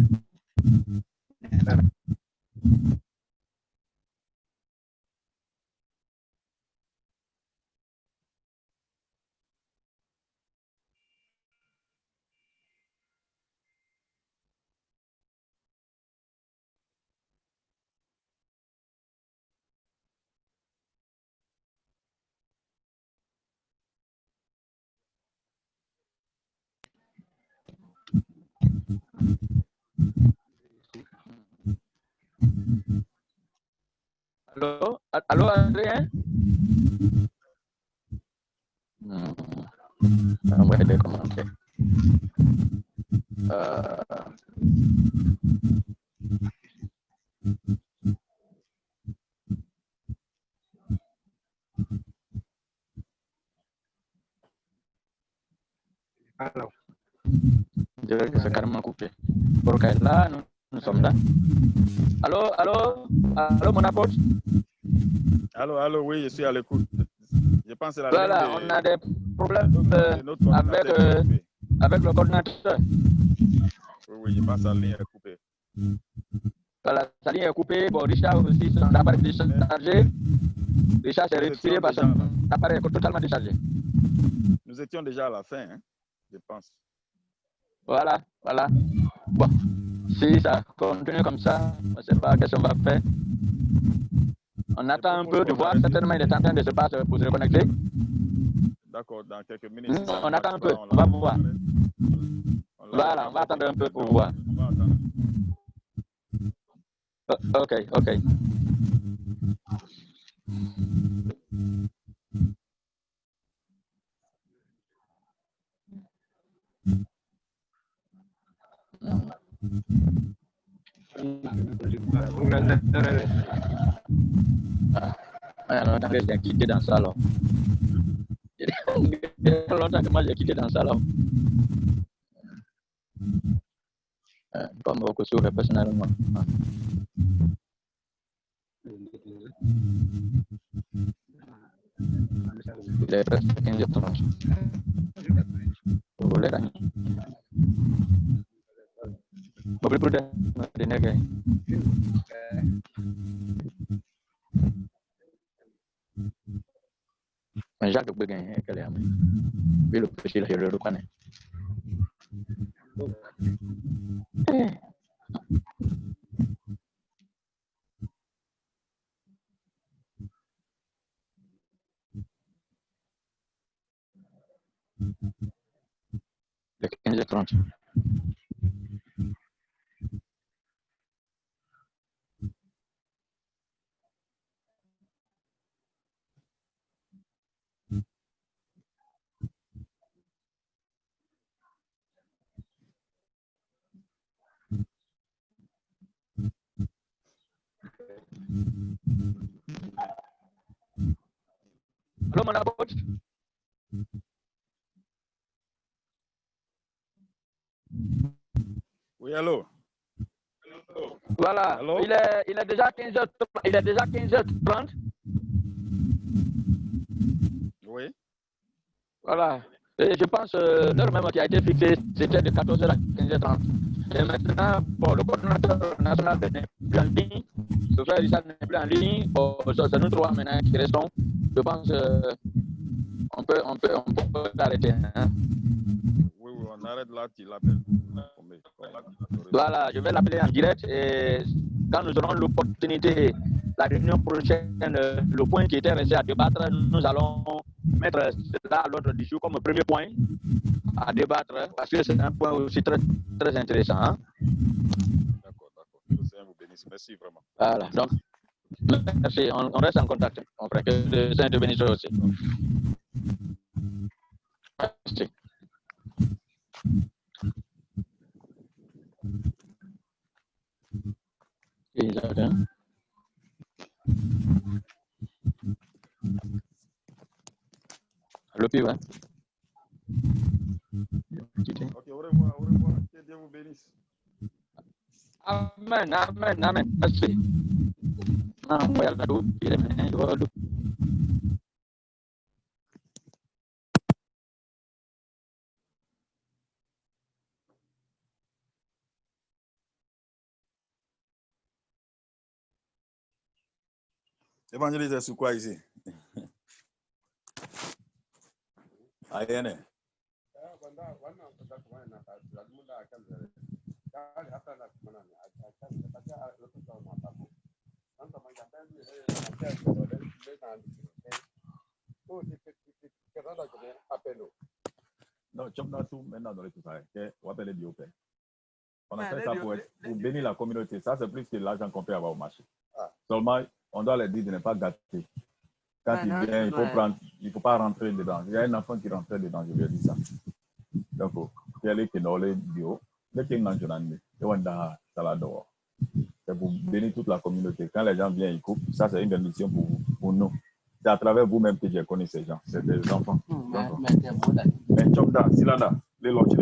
Allô? Allô, Adrien? Envoyez des commentaires. Alors. Je dirais que c'est carrément coupé. Ok, là, nous sommes là. Allô, allô, allô, mon apôtre? Allô, allô, oui, je suis à l'écoute. Je pense que la voilà, on a des problèmes avec le coordinateur. Oui, je pense que la ligne est coupée. Voilà, sa ligne est coupée. Bon, Richard aussi, son appareil est déchargé. Richard s'est retiré parce que son appareil est totalement déchargé. Nous étions déjà à la fin, hein, je pense. Voilà, voilà. Bon, si ça continue comme ça, on ne sait pas qu'est-ce qu'on va faire. On attend un peu de voir. Certainement, il est en train de se passer pour se reconnecter. D'accord, dans quelques minutes. On attend un peu, on va voir. Voilà, on va attendre un peu pour voir. Ok, ok. Longtemps que j'ai quitté dans le salon. Longtemps que moi j'ai quitté dans le salon. Comme beaucoup sur personnellement. Il est presque 15h30. Vous voulez gagner? Vous voulez prendre des nègres? Mais Jacques peut gagner, quel est le mais le petit, je le reconnais. Le 15h30. Allô, mon apôtre? Oui, allô? Voilà, Allô? il est déjà 15h30. Il est déjà 15h30. Oui. Voilà. Et je pense l'heure même qui a été fixée, c'était de 14h à 15h30. Et maintenant, bon, le coordinateur national n'est plus en ligne. Le frère Richard n'est plus en ligne. Bon, c'est nous trois maintenant qui restons. Je pense on peut arrêter. Hein? Oui, on arrête là, tu l'appelles. Voilà, je vais l'appeler en direct et quand nous aurons l'opportunité, la réunion prochaine, le point qui était resté à débattre, nous allons mettre cela à l'ordre du jour comme premier point à débattre parce que c'est un point aussi très, très intéressant. Hein? D'accord. Que le Seigneur vous bénisse. Merci vraiment. Voilà, donc, merci, on reste en contact. On fera que le Seigneur te bénisse aussi. Merci. Allô, Piva. Ok, au revoir. Que Dieu vous bénisse. Amen. Merci. Évangéliste, c'est quoi ici? Ayene. Non, tu as tout maintenant dans les tout ça. On appelle les biopé. On a fait ça pour bénir la communauté. Ça, c'est plus que l'argent qu'on peut avoir au marché. Seulement, on doit leur dire de ne pas gâter. Quand il vient, il ne faut pas rentrer dedans. Il y a un enfant qui rentrait dedans, je lui ai dit ça. Donc, il y a qui n'ont les bio, les qui n'ont pas c'est pour bénir toute la communauté. Quand les gens viennent, ils coupent. Ça, c'est une bénédiction pour nous. C'est à travers vous-même que j'ai connu ces gens. C'est des enfants. Mais Chomda, Silanda, les loges.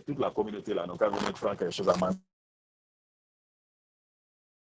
Toute la communauté là, nous avons fait quelque chose à main.